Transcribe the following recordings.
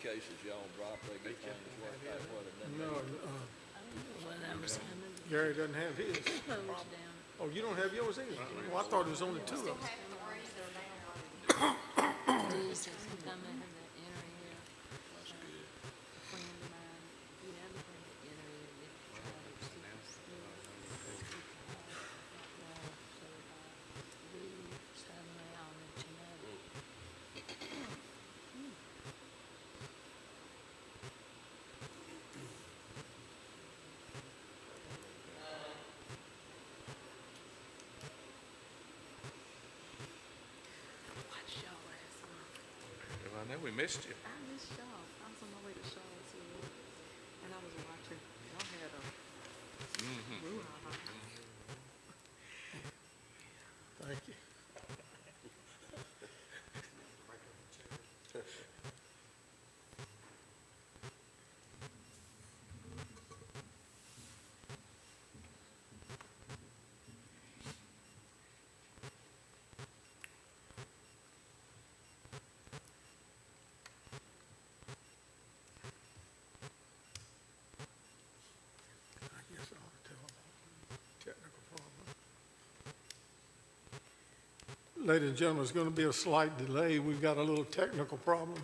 cases y'all drop, they get things worked out, what, and then No, Well, that was coming. Gary doesn't have his. Closed down. Oh, you don't have yours either? Well, I thought it was only two of them. These has come in that enter here. that's good. A friend of mine, you have a friend that enter here, you try to keep us we suddenly all mention that. Watch y'all last month. Well, I know we missed you. I missed y'all. I was on my way to Charlottesville, and I was watching. Y'all had a brouhaha. Thank you. I guess I ought to tell them technical problem. Ladies and gentlemen, there's going to be a slight delay. We've got a little technical problem.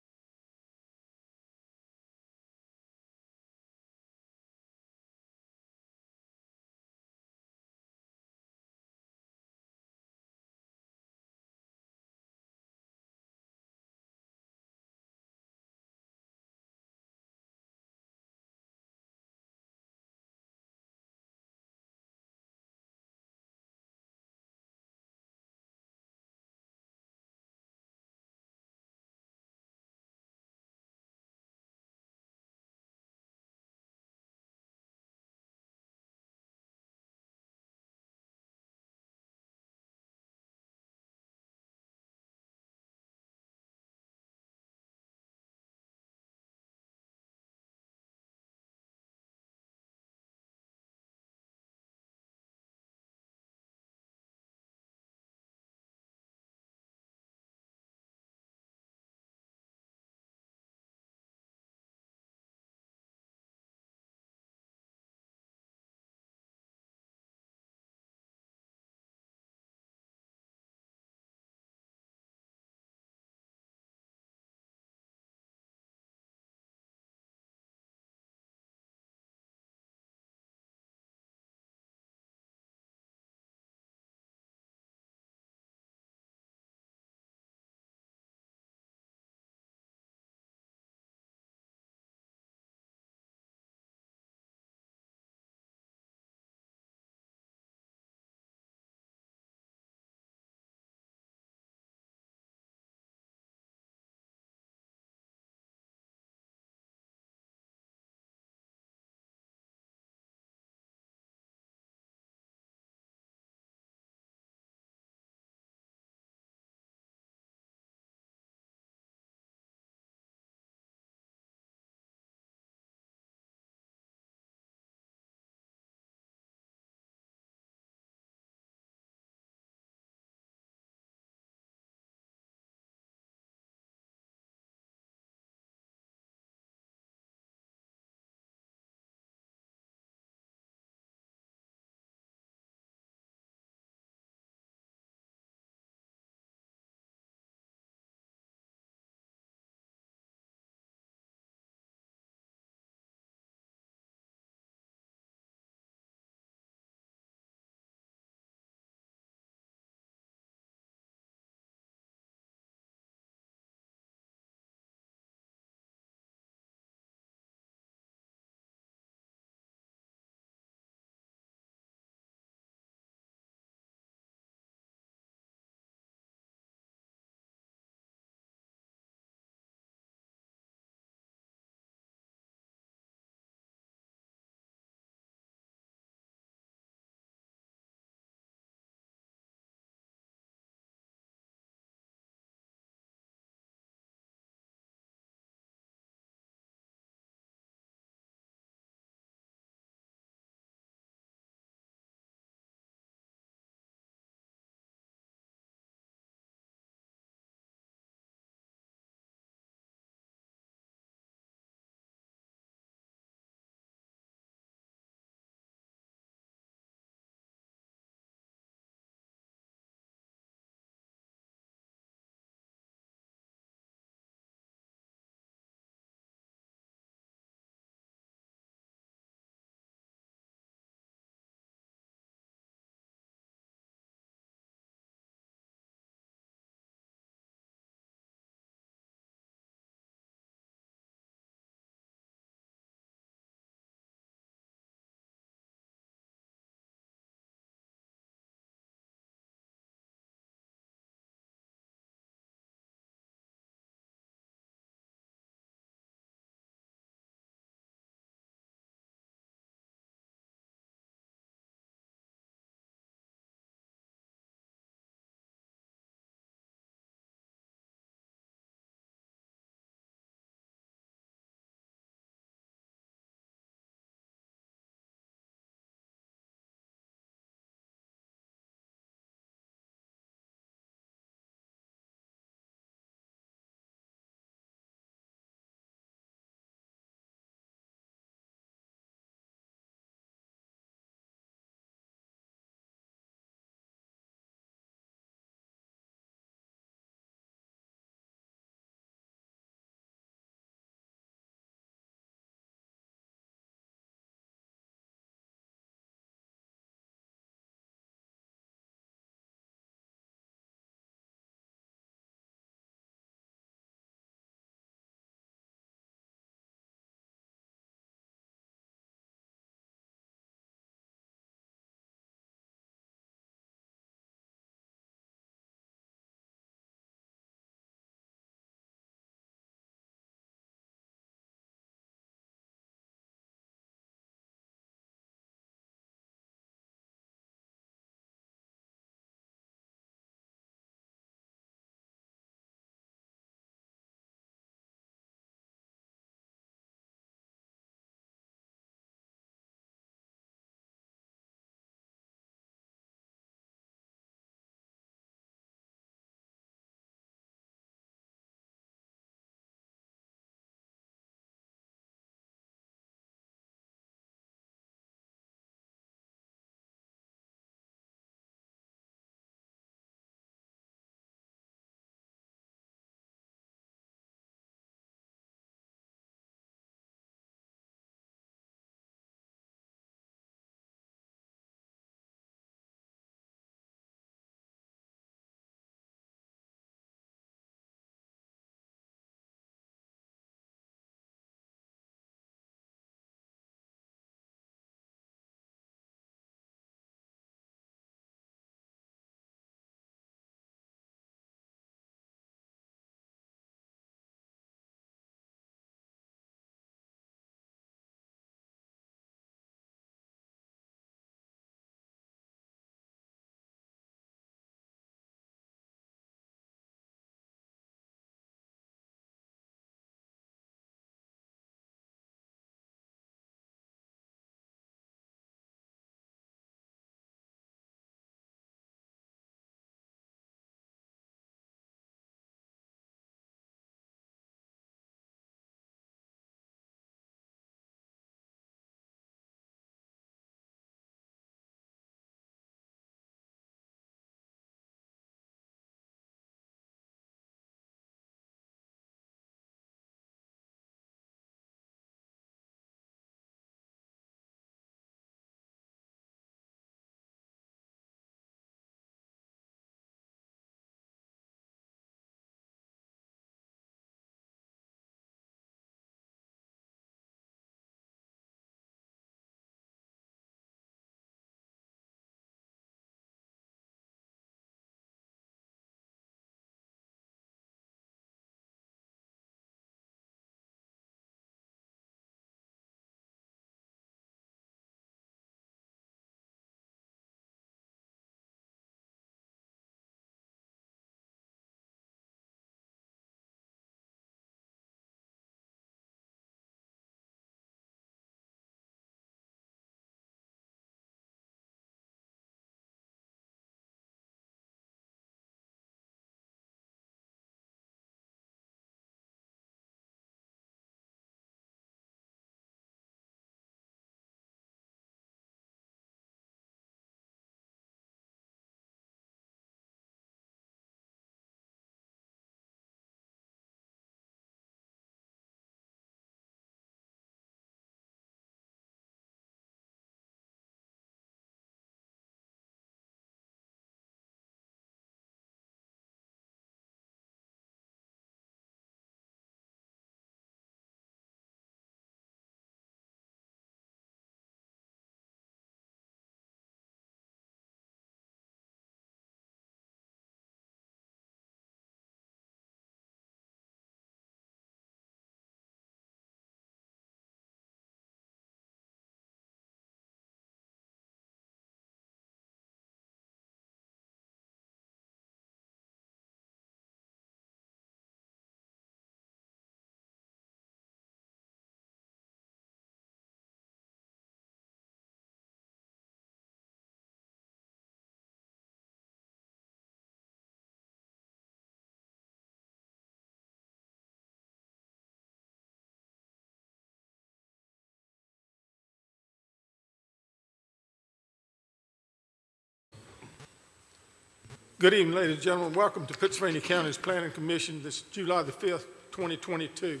Good evening, ladies and gentlemen. Welcome to Pittsylvania County's Planning Commission this July the 5th, 2022.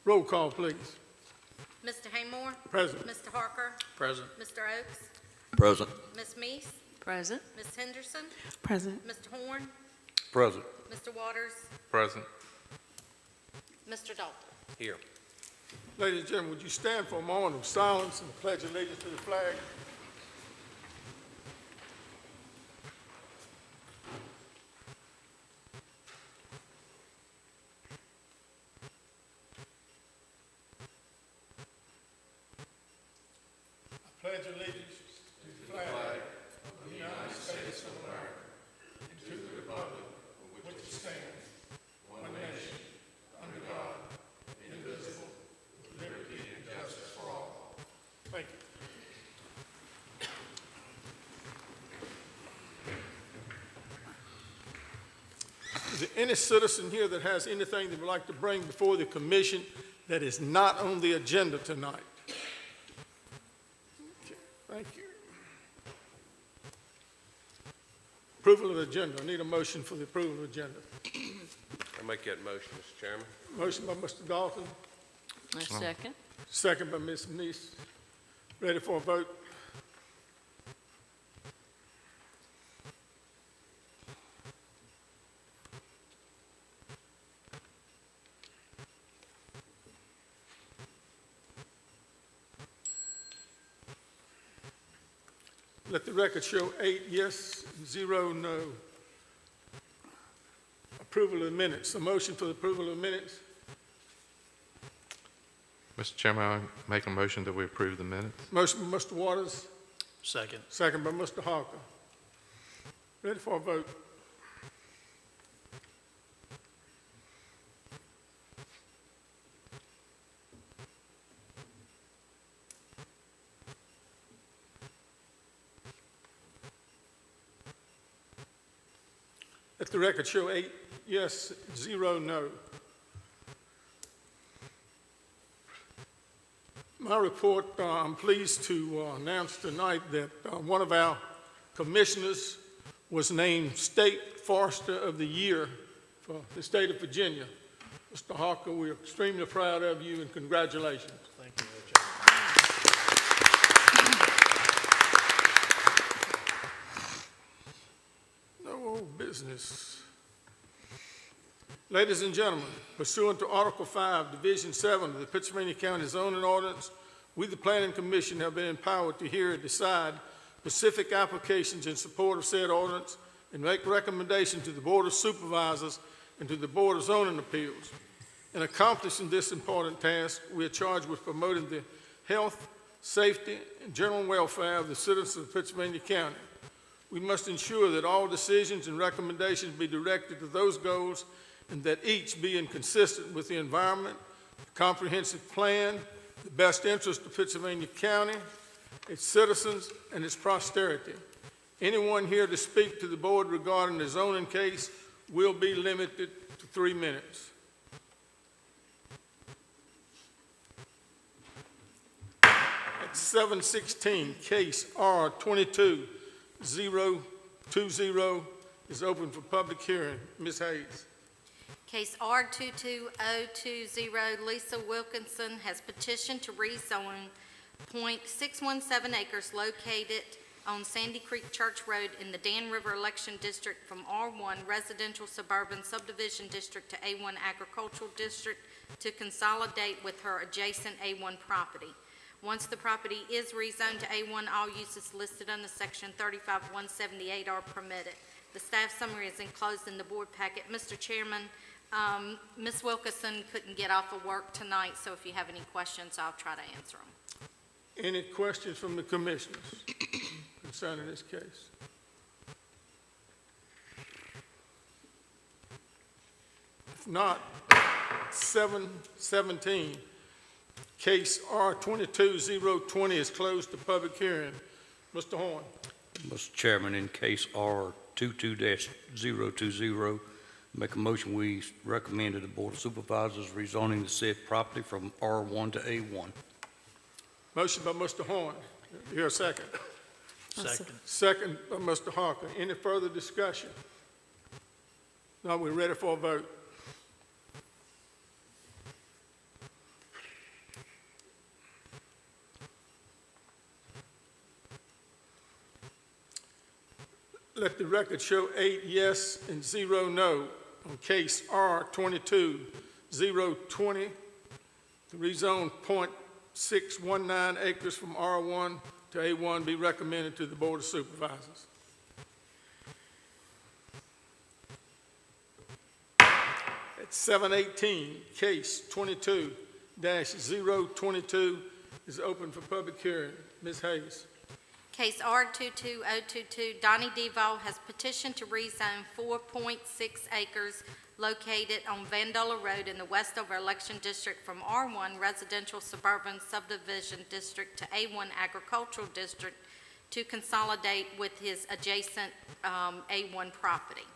Roll call, please. Mr. Haymore? Present. Mr. Harker? Present. Mr. Oaks? Present. Ms. Meese? Present. Ms. Henderson? Present. Mr. Horn? Present. Mr. Waters? Present. Mr. Dalton? Here. Ladies and gentlemen, would you stand for a moment of silence and pledge allegiance to the flag? I pledge allegiance to the flag of the United States of America and to the republic for which it stands, one nation, under God, indivisible, with liberty and justice for all. Thank you. Is there any citizen here that has anything they would like to bring before the commission that is not on the agenda tonight? Okay, thank you. Approval of the agenda. I need a motion for the approval of the agenda. I make that motion, Mr. Chairman. Motion by Mr. Dalton, A second. second by Ms. Meese. Ready for a vote? Let the record show 8 yes, 0 no. Approval of the minutes. A motion for the approval of the minutes. Mr. Chairman, I make a motion that we approve the minutes. Motion by Mr. Waters, Second. second by Mr. Harker. Ready for a vote? Let the record show 8 yes, 0 no. My report, I'm pleased to announce tonight that one of our commissioners was named State Forester of the Year for the state of Virginia. Mr. Harker, we're extremely proud of you and congratulations. Thank you, Richard. No old business. Ladies and gentlemen, pursuant to Article 5, Division 7 of the Pittsylvania County Zoning Ordinance, we, the Planning Commission, have been empowered to hear and decide specific applications in support of said ordinance and make recommendations to the Board of Supervisors and to the Board of Zoning Appeals. In accomplishing this important task, we are charged with promoting the health, safety, and general welfare of the citizens of Pittsylvania County. We must ensure that all decisions and recommendations be directed to those goals and that each be inconsistent with the environment, the comprehensive plan, the best interest of Pittsylvania County, its citizens, and its posterity. Anyone here to speak to the board regarding the zoning case will be limited to 3 minutes. At 7:16, case R-22-020 is open for public hearing. Ms. Hayes. Case R-22020, Lisa Wilkinson has petitioned to rezone .617 acres located on Sandy Creek Church Road in the Dan River Election District from R1 Residential Suburban Subdivision District to A1 Agricultural District to consolidate with her adjacent A1 property. Once the property is rezoned to A1, all uses listed under Section 35-178 are permitted. The staff summary is enclosed in the board packet. Mr. Chairman, Ms. Wilkinson couldn't get off of work tonight, so if you have any questions, I'll try to answer them. Any questions from the commissioners concerning this case? If not, 7:17, case R-22-020 is closed to public hearing. Mr. Horn. Mr. Chairman, in case R-22-020, make a motion we recommend to the Board of Supervisors rezoning the said property from R1 to A1. Motion by Mr. Horn. Here a second. Second. Second by Mr. Harker. Any further discussion? Now we're ready for a vote. Let the record show 8 yes and 0 no on case R-22-020 to rezone .619 acres from R1 to A1 be recommended to the Board of Supervisors. At 7:18, case 22-022 is open for public hearing. Ms. Hayes. Case R-22022, Donnie Deval has petitioned to rezone 4.6 acres located on Vandola Road in the Westover Election District from R1 Residential Suburban Subdivision District to A1 Agricultural District to consolidate with his adjacent A1 property.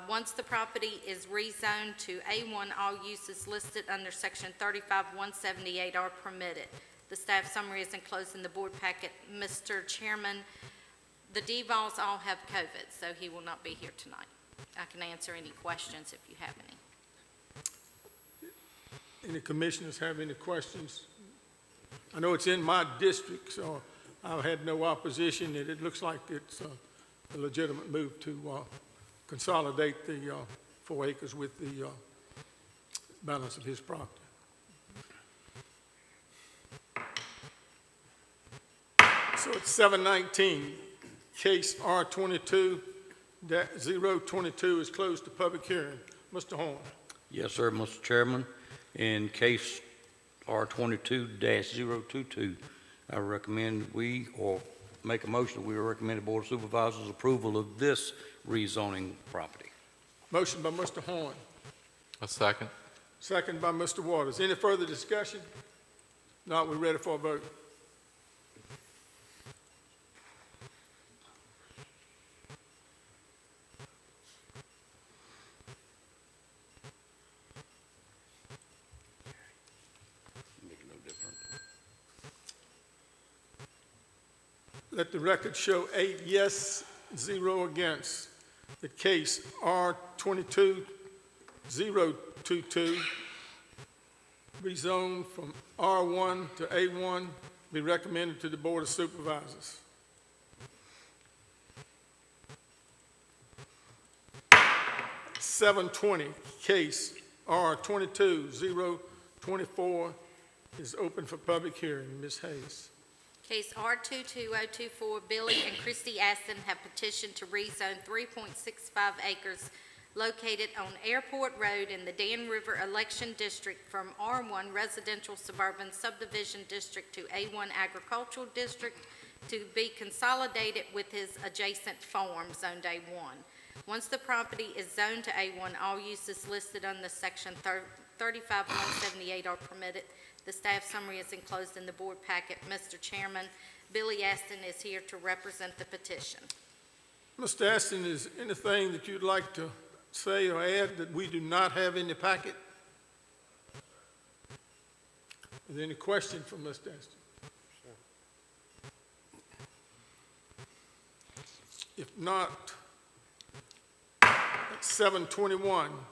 Once the property is rezoned to A1, all uses listed under Section 35-178 are permitted. The staff summary is enclosed in the board packet. Mr. Chairman, the Devals all have COVID, so he will not be here tonight. I can answer any questions if you have any. Any commissioners have any questions? I know it's in my district, so I've had no opposition, and it looks like it's a legitimate move to consolidate the 4 acres with the balance of his property. So it's 7:19. Case R-22-022 is closed to public hearing. Mr. Horn. Yes, sir, Mr. Chairman. In case R-22-022, I recommend make a motion that we recommend the Board of Supervisors approval of this rezoning property. Motion by Mr. Horn, A second. second by Mr. Waters. Any further discussion? Not, we're ready for a vote. Let the record show 8 yes, 0 against. The case R-22-022, rezoned from R1 to A1, be recommended to the Board of Supervisors. (7:20), case R-22-024 is open for public hearing. Ms. Hayes. Case R-22024, Billy and Christy Aston have petitioned to rezone 3.65 acres located on Airport Road in the Dan River Election District from R1 Residential Suburban Subdivision District to A1 Agricultural District to be consolidated with his adjacent farm, zoned A1. Once the property is zoned to A1, all uses listed under Section 35-178 are permitted. The staff summary is enclosed in the board packet. Mr. Chairman, Billy Aston is here to represent the petition. Mr. Aston, is anything that you'd like to say or add that we do not have in the packet? Is there any question from Mr. Aston? If not, at 7:21,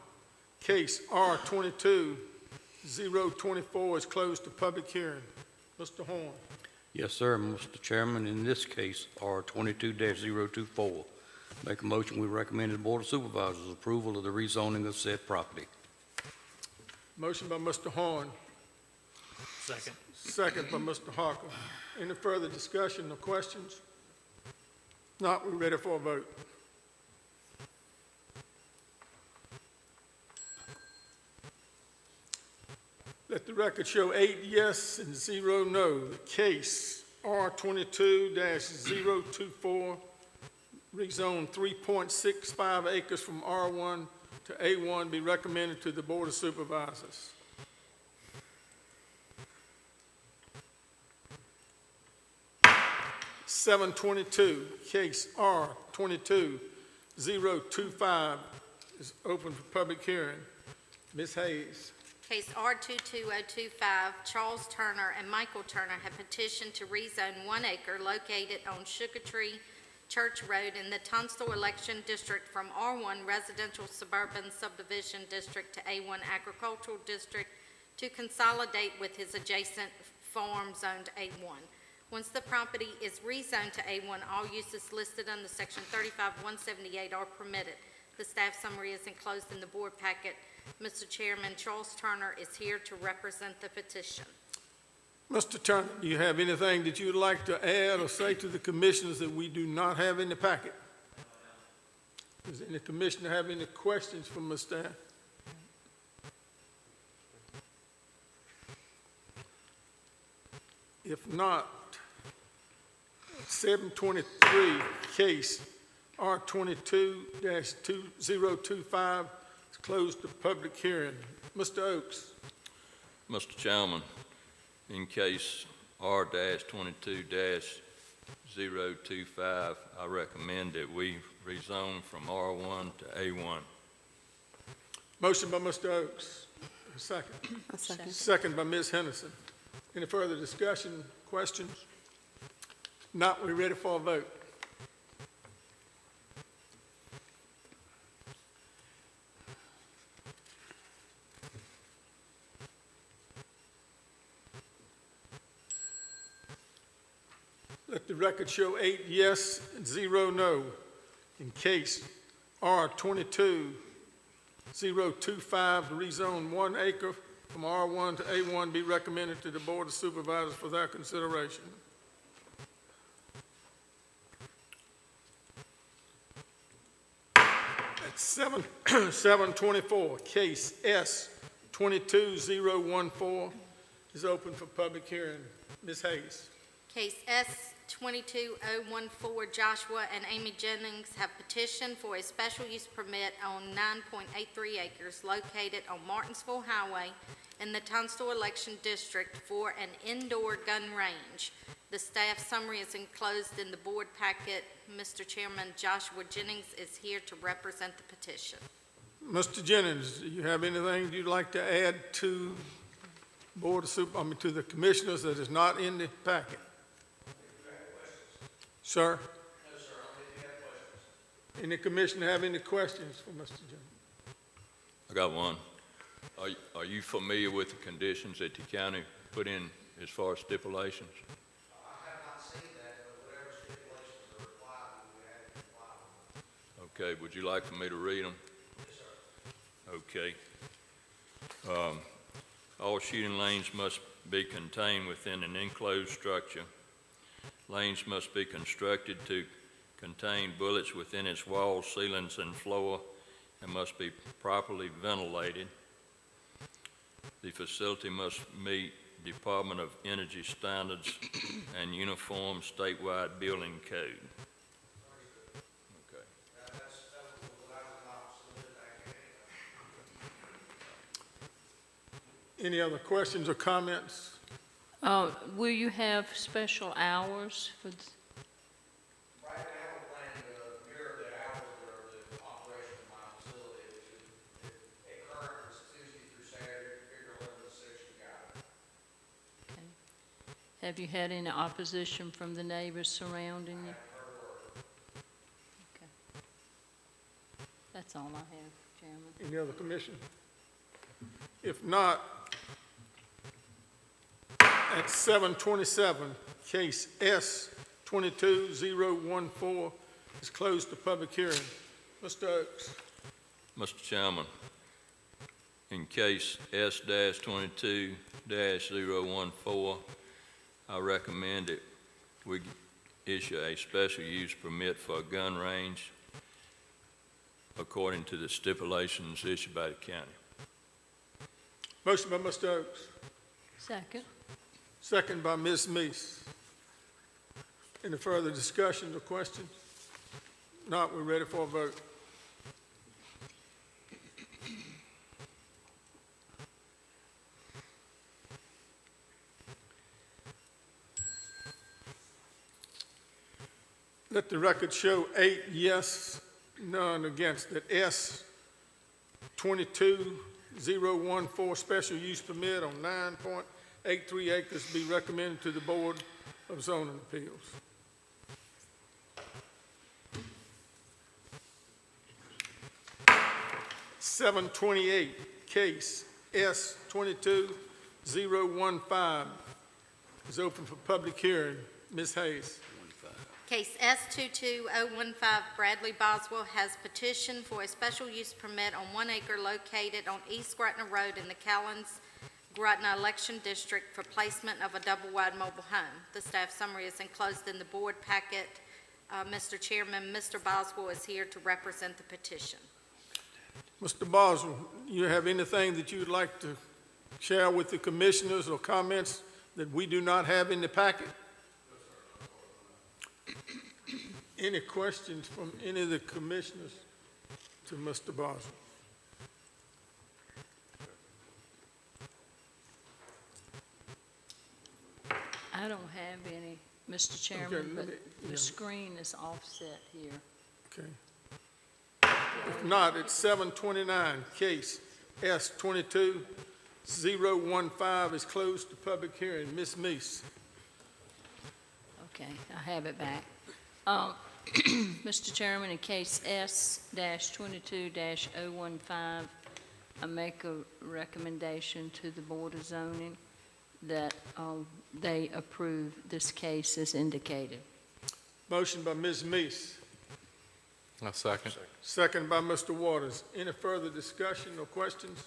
case R-22-024 is closed to public hearing. Mr. Horn. Yes, sir, Mr. Chairman. In this case, R-22-024, make a motion we recommend to the Board of Supervisors approval of the rezoning of said property. Motion by Mr. Horn. Second. Second by Mr. Harker. Any further discussion or questions? Not, we're ready for a vote. Let the record show 8 yes and 0 no. The case R-22-024, rezone 3.65 acres from R1 to A1 be recommended to the Board of Supervisors. (7:22), case R-22-025 is open for public hearing. Ms. Hayes. Case R-22025, Charles Turner and Michael Turner have petitioned to rezone 1 acre located on Sugar Tree Church Road in the Tunstall Election District from R1 Residential Suburban Subdivision District to A1 Agricultural District to consolidate with his adjacent farm zoned A1. Once the property is rezoned to A1, all uses listed under Section 35-178 are permitted. The staff summary is enclosed in the board packet. Mr. Chairman, Charles Turner is here to represent the petition. Mr. Turner, do you have anything that you'd like to add or say to the commissioners that we do not have in the packet? Does any commissioner have any questions from the staff? If not, 723, case R22-2025 is closed to public hearing. Mr. Oaks. Mr. Chairman, in case R-22-025, I recommend that we rezone from R1 to A1. Motion by Mr. Oaks. Second. A second. Second by Ms. Henderson. Any further discussion, questions? Not, we're ready for a vote. Let the record show 8 yes and 0 no. In case R-22-025 to rezone 1 acre from R1 to A1 be recommended to the Board of Supervisors for their consideration. At 724, case S-22-014 is open for public hearing. Ms. Hayes. Case S-22-014, Joshua and Amy Jennings have petitioned for a special use permit on 9.83 acres located on Martinsville Highway in the Tunstall Election District for an indoor gun range. The staff summary is enclosed in the board packet. Mr. Chairman, Joshua Jennings is here to represent the petition. Mr. Jennings, do you have anything you'd like to add to to the commissioners that is not in the packet? Sir? No, sir, I don't think you have questions. Any commissioner have any questions for Mr. Jennings? I got one. Are you familiar with the conditions that the county put in as far as stipulations? I have not seen that, but whatever stipulations are required, we would have to comply with. Okay, would you like for me to read them? Yes, sir. Okay. All shooting lanes must be contained within an enclosed structure. Lanes must be constructed to contain bullets within its walls, ceilings, and floor, and must be properly ventilated. The facility must meet Department of Energy standards and uniform statewide building code. Okay. That was what I was not submitted back in. Any other questions or comments? Will you have special hours for, Right now, we're planning to mirror the hours or the operation of my facility, which is, at current, is Tuesday through Saturday, figure 11 to 6, you got it. okay. Have you had any opposition from the neighbors surrounding you? Okay. That's all I have, Chairman. Any other commission? If not, at 727, case S-22-014 is closed to public hearing. Mr. Oaks. Mr. Chairman, in case S-22-014, I recommend that we issue a special use permit for a gun range according to the stipulations issued by the county. Motion by Mr. Oaks. Second. Second by Ms. Meese. Any further discussion or questions? Not, we're ready for a vote. Let the record show 8 yes, none against, that S-22-014 special use permit on 9.83 acres be recommended to the Board of Zoning Appeals. 728, case S 22015 is open for public hearing. Ms. Hayes. Case S-22015, Bradley Boswell has petitioned for a special use permit on 1 acre located on East Gretna Road in the Callens-Gretna Election District for placement of a double-wide mobile home. The staff summary is enclosed in the board packet. Mr. Chairman, Mr. Boswell is here to represent the petition. Mr. Boswell, you have anything that you would like to share with the commissioners or comments that we do not have in the packet? Any questions from any of the commissioners to Mr. Boswell? I don't have any, Mr. Chairman, let but me- the yeah. screen is offset here. Okay. If not, it's 729, case S 22015 is closed to public hearing. Ms. Meese. Okay, I have it back. Mr. Chairman, in case S-22-015, I make a recommendation to the Board of Zoning that they approve this case as indicated. Motion by Ms. Meese, I'll second. second by Mr. Waters. Any further discussion or questions?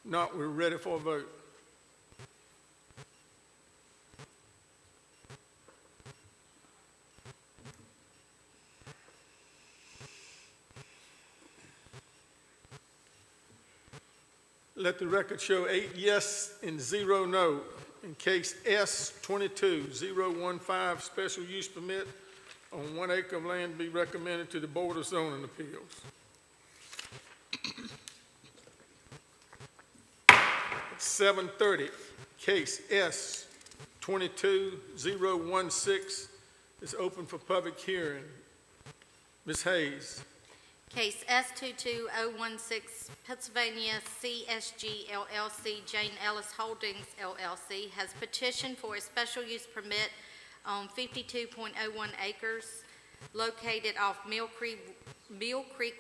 Not, we're ready for a vote. Let the record show 8 yes and 0 no. In case S 22015, special use permit on 1 acre of land be recommended to the Board of Zoning Appeals. 730, case S 22016 is open for public hearing. Ms. Hayes. Case S-22016, Pennsylvania CSG LLC, Jane Ellis Holdings LLC, has petitioned for a special use permit on 52.01 acres located off Mill Creek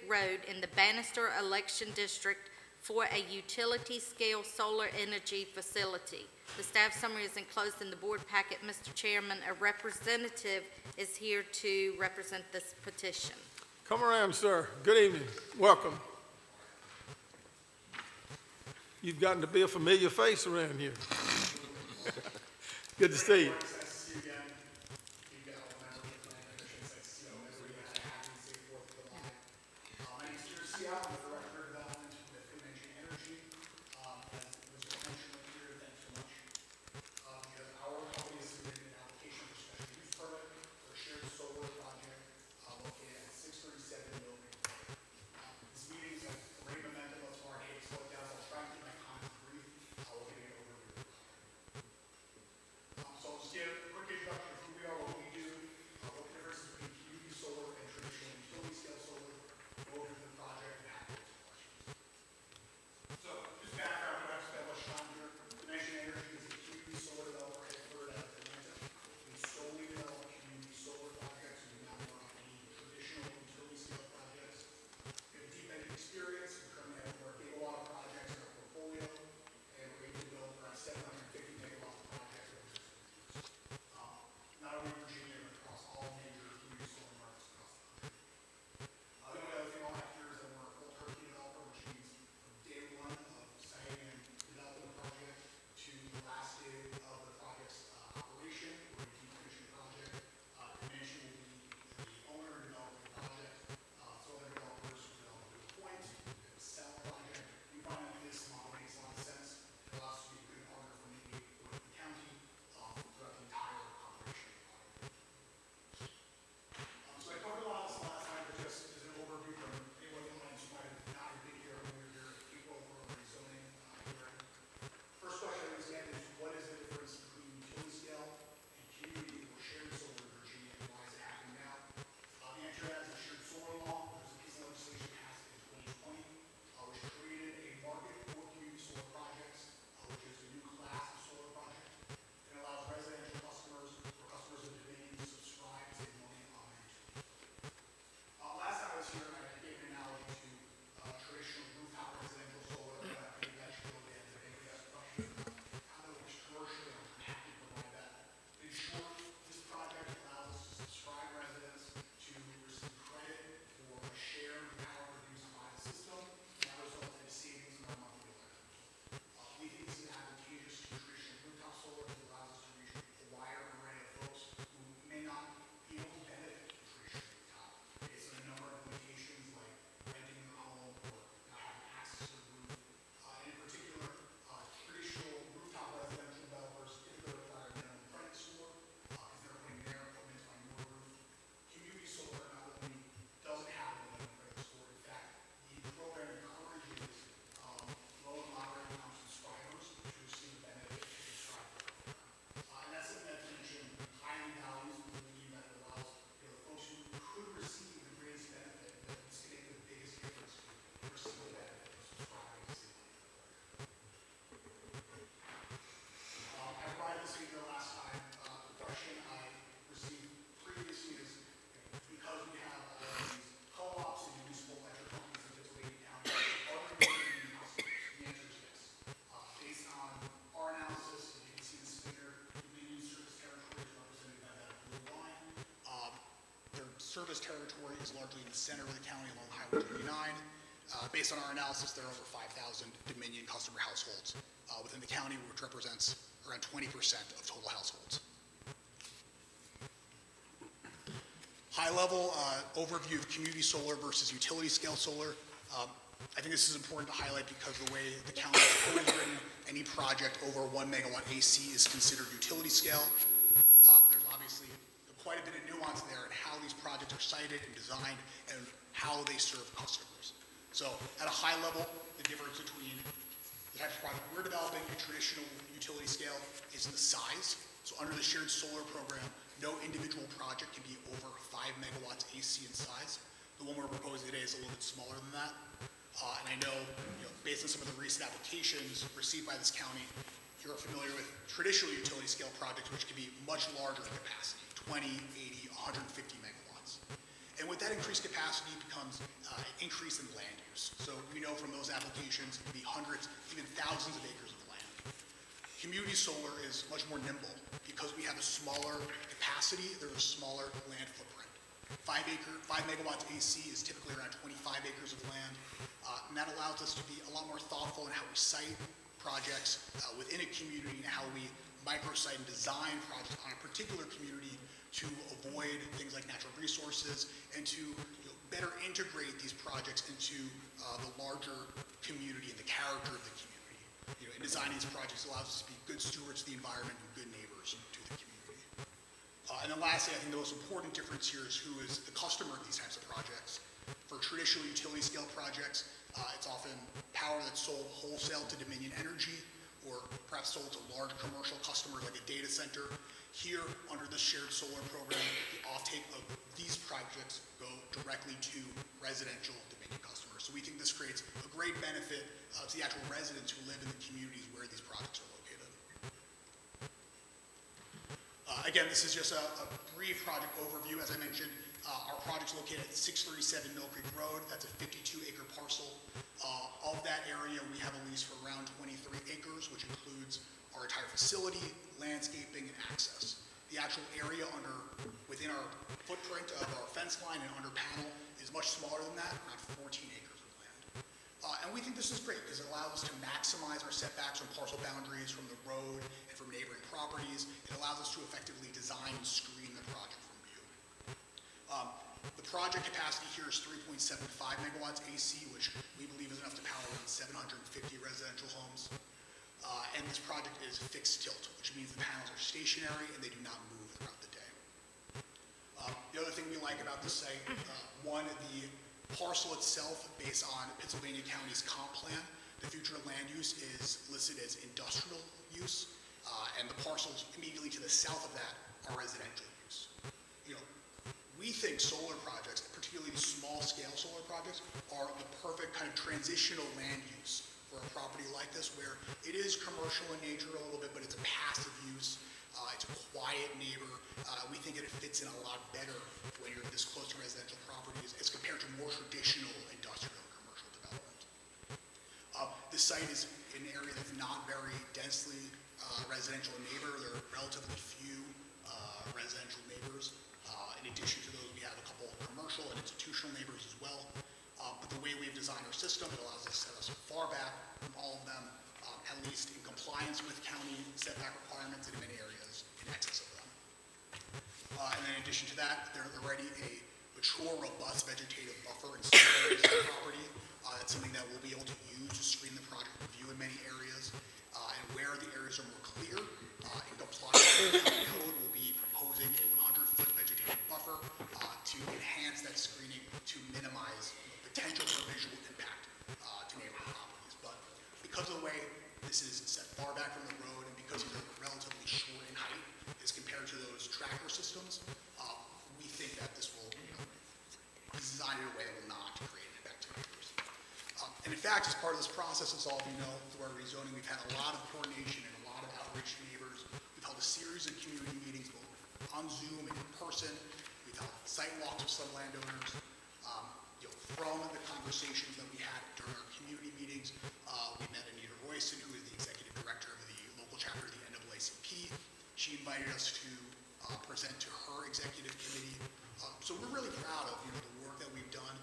Road in the Bannister Election District for a utility-scale solar energy facility. The staff summary is enclosed in the board packet. Mr. Chairman, a representative is here to represent this petition. Come around, sir. Good evening. Welcome. You've gotten to be a familiar face around here. Good to see you. Give service territory is largely in the center of the county along Highway 39. Based on our analysis, there are over 5,000 Dominion customer households within the county, which represents around 20% of total households. High-level overview of community solar versus utility-scale solar. I think this is important to highlight because the way the county has always written any project over 1 megawatt AC is considered utility scale. There's obviously quite a bit of nuance there in how these projects are sited and designed and how they serve customers. So at a high level, the difference between the type of project we're developing and traditional utility scale is in the size. So under the shared solar program, no individual project can be over 5 megawatts AC in size. The one we're proposing today is a little bit smaller than that. And I know, based on some of the recent applications received by this county, you're familiar with traditional utility scale projects, which can be much larger in capacity, 20, 80, 150 megawatts. And with that increased capacity becomes an increase in land use. So we know from those applications, it can be hundreds, even thousands of acres of land. Community solar is much more nimble. Because we have a smaller capacity, there's a smaller land footprint. 5 megawatts AC is typically around 25 acres of land, and that allows us to be a lot more thoughtful in how we site projects within a community and how we microsite and design projects on a particular community to avoid things like natural resources and to better integrate these projects into the larger community and the character of the community. In designing these projects allows us to be good stewards of the environment and good neighbors to the community. And then lastly, I think the most important difference here is who is the customer of these types of projects. For traditional utility scale projects, it's often power that's sold wholesale to Dominion Energy or perhaps sold to large commercial customers like a data center. Here, under the shared solar program, the offtake of these projects go directly to residential Dominion customers. So we think this creates a great benefit to the actual residents who live in the communities where these projects are located. Again, this is just a brief project overview. As I mentioned, our project's located at 637 Mill Creek Road. That's a 52-acre parcel. Of that area, we have a lease for around 23 acres, which includes our entire facility, landscaping, and access. The actual area within our footprint of our fence line and under panel is much smaller than that, around 14 acres of land. And we think this is great because it allows us to maximize our setbacks from parcel boundaries, from the road, and from neighboring properties. It allows us to effectively design and screen the project from view. The project capacity here is 3.75 megawatts AC, which we believe is enough to power around 750 residential homes. And this project is fixed tilt, which means the panels are stationary and they do not move throughout the day. The other thing we like about this site, one, the parcel itself, based on Pennsylvania County's comp plan, the future land use is listed as industrial use, and the parcels immediately to the south of that are residential use. We think solar projects, particularly these small-scale solar projects, are the perfect kind of transitional land use for a property like this, where it is commercial in nature a little bit, but it's a passive use. It's a quiet neighbor. We think that it fits in a lot better when you're this close to residential properties as compared to more traditional industrial and commercial development. This site is in an area that's not very densely residential in neighbor. There are relatively few residential neighbors. In addition to those, we have a couple of commercial and institutional neighbors as well. But the way we've designed our system, it allows us to set us far back from all of them, at least in compliance with county setback requirements, and in many areas in excess of them. And then in addition to that, there's already a mature, robust vegetative buffer in some areas of the property. That's something that we'll be able to use to screen the project review in many areas. And where the areas are more clear, in compliance with the county code, we'll be proposing a 100-foot vegetative buffer to enhance that screening to minimize potential for visual impact to neighboring properties. But because of the way this is set far back from the road and because these are relatively short in height as compared to those tracker systems, we think that this will be designed in a way that will not create an impact to neighbors. And in fact, as part of this process, as all of you know, through our rezoning, we've had a lot of coordination and a lot of outreach to neighbors. We've held a series of community meetings, both on Zoom and in person. We've held site walks with some landowners. From the conversations that we had during our community meetings, we met Anita Royson, who is the executive director of the local chapter of the NAACP. She invited us to present to her executive committee. So we're really proud of, the work that we've done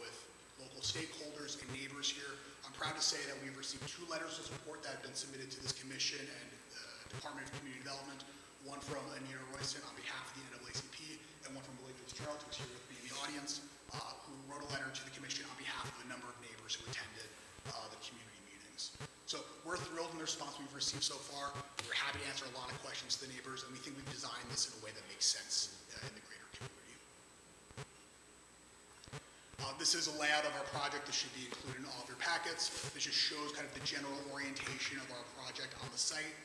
with local stakeholders and neighbors here. I'm proud to say that we've received 2 letters of support that have been submitted to this commission and Department of Community Development, one from Anita Royston on behalf of the NAACP, and one from Willie Fitzgerald, who's here with me in the audience, who wrote a letter to the commission on behalf of a number of neighbors who attended the community meetings. So we're thrilled in the response we've received so far. We're happy to answer a lot of questions to the neighbors, and we think we've designed this in a way that makes sense in the greater community. This is a layout of our project. This should be included in all of your packets. This just shows kind of the general orientation of our project on the site.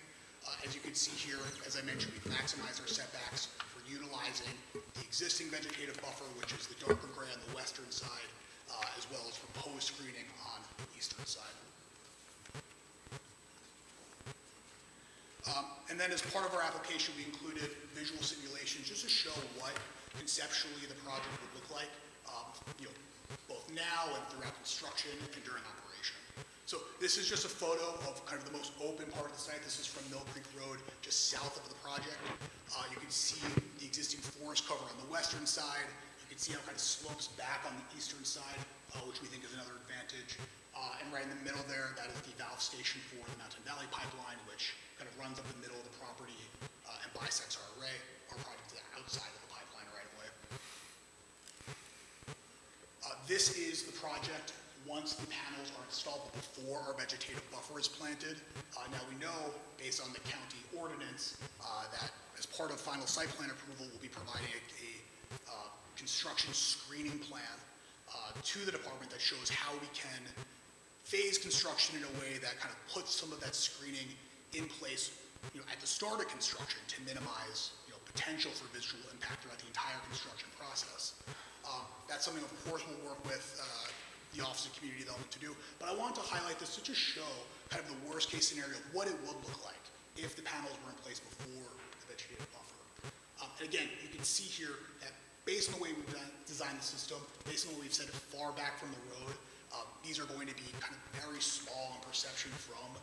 As you can see here, as I mentioned, we've maximized our setbacks for utilizing the existing vegetative buffer, which is the darker gray on the western side, as well as proposed screening on the eastern side. And then as part of our application, we included visual simulations just to show what conceptually the project would look like, both now and throughout construction and during operation. So this is just a photo of kind of the most open part of the site. This is from Mill Creek Road, just south of the project. You can see the existing forest cover on the western side. You can see how it kind of slopes back on the eastern side, which we think is another advantage. And right in the middle there, that is the valve station for the Mountain Valley Pipeline, which kind of runs up the middle of the property and bisects our array. Our project is outside of the pipeline right away. This is the project once the panels are installed, but before our vegetative buffer is planted. Now we know, based on the county ordinance, that as part of final site plan approval, we'll be providing a construction screening plan to the department that shows how we can phase construction in a way that kind of puts some of that screening in place, at the start of construction to minimize, potential for visual impact throughout the entire construction process. That's something, of course, we'll work with the Office of Community Development to do. But I want to highlight this to just show kind of the worst case scenario of what it would look like if the panels were in place before the vegetative buffer. And again, you can see here that based on the way we've designed the system, based on what we've set it far back from the road, these are going to be kind of very small in perception from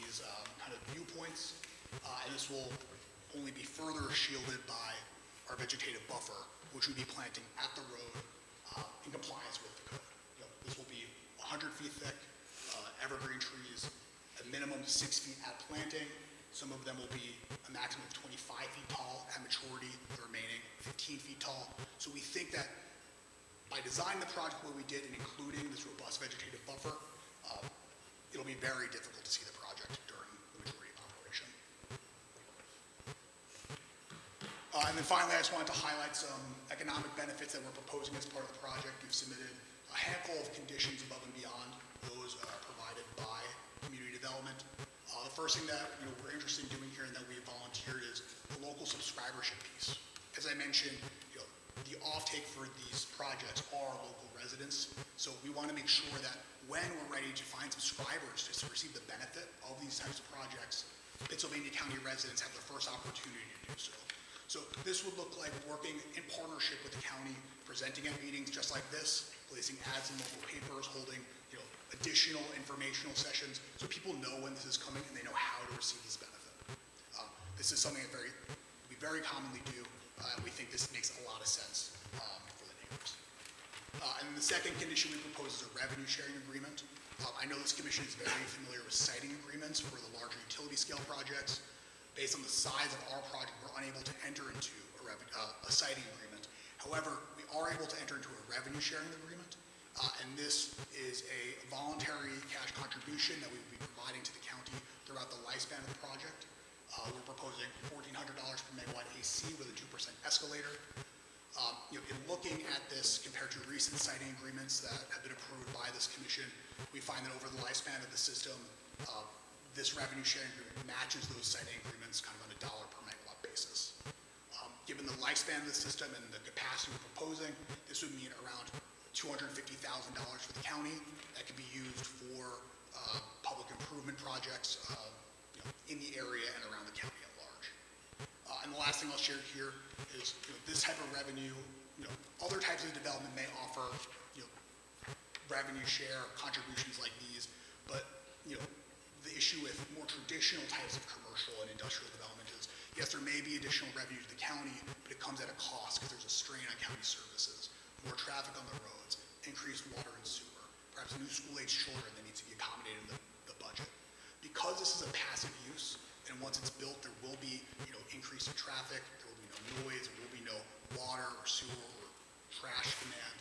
these kind of viewpoints. And this will only be further shielded by our vegetative buffer, which we'll be planting at the road in compliance with the code. This will be 100 feet thick, evergreen trees, a minimum 6 feet at planting. Some of them will be a maximum of 25 feet tall at maturity, the remaining 15 feet tall. So we think that by designing the project the way we did and including this robust vegetative buffer, it'll be very difficult to see the project during the majority of operation. And then finally, I just wanted to highlight some economic benefits that we're proposing as part of the project. We've submitted a handful of conditions above and beyond those provided by community development. The first thing that we're interested in doing here and that we volunteered is the local subscribership piece. As I mentioned, the offtake for these projects are local residents, so we want to make sure that when we're ready to find subscribers to receive the benefit of these types of projects, Pittsylvania County residents have the first opportunity to do so. So this would look like working in partnership with the county, presenting at meetings just like this, placing ads in local papers, holding additional informational sessions so people know when this is coming and they know how to receive this benefit. This is something that we very commonly do, and we think this makes a lot of sense for the neighbors. And the second condition we propose is a revenue sharing agreement. I know this commission is very familiar with siting agreements for the larger utility scale projects. Based on the size of our project, we're unable to enter into a siting agreement. However, we are able to enter into a revenue sharing agreement, and this is a voluntary cash contribution that we will be providing to the county throughout the lifespan of the project. We're proposing $1,400 per megawatt AC with a 2% escalator. In looking at this compared to recent siting agreements that have been approved by this commission, we find that over the lifespan of the system, this revenue sharing agreement matches those siting agreements kind of on a dollar per megawatt basis. Given the lifespan of the system and the capacity we're proposing, this would mean around $250,000 for the county that could be used for public improvement projects in the area and around the county at large. And the last thing I'll share here is this type of revenue, other types of development may offer revenue share contributions like these, but the issue with more traditional types of commercial and industrial development is Yes, there may be additional revenue to the county, but it comes at a cost because there's a strain on county services, more traffic on the roads, increased water and sewer, perhaps new school-age children that needs to be accommodated in the budget. Because this is a passive use, and once it's built, there will be, increase in traffic, there will be no noise, there will be no water or sewer or trash demand.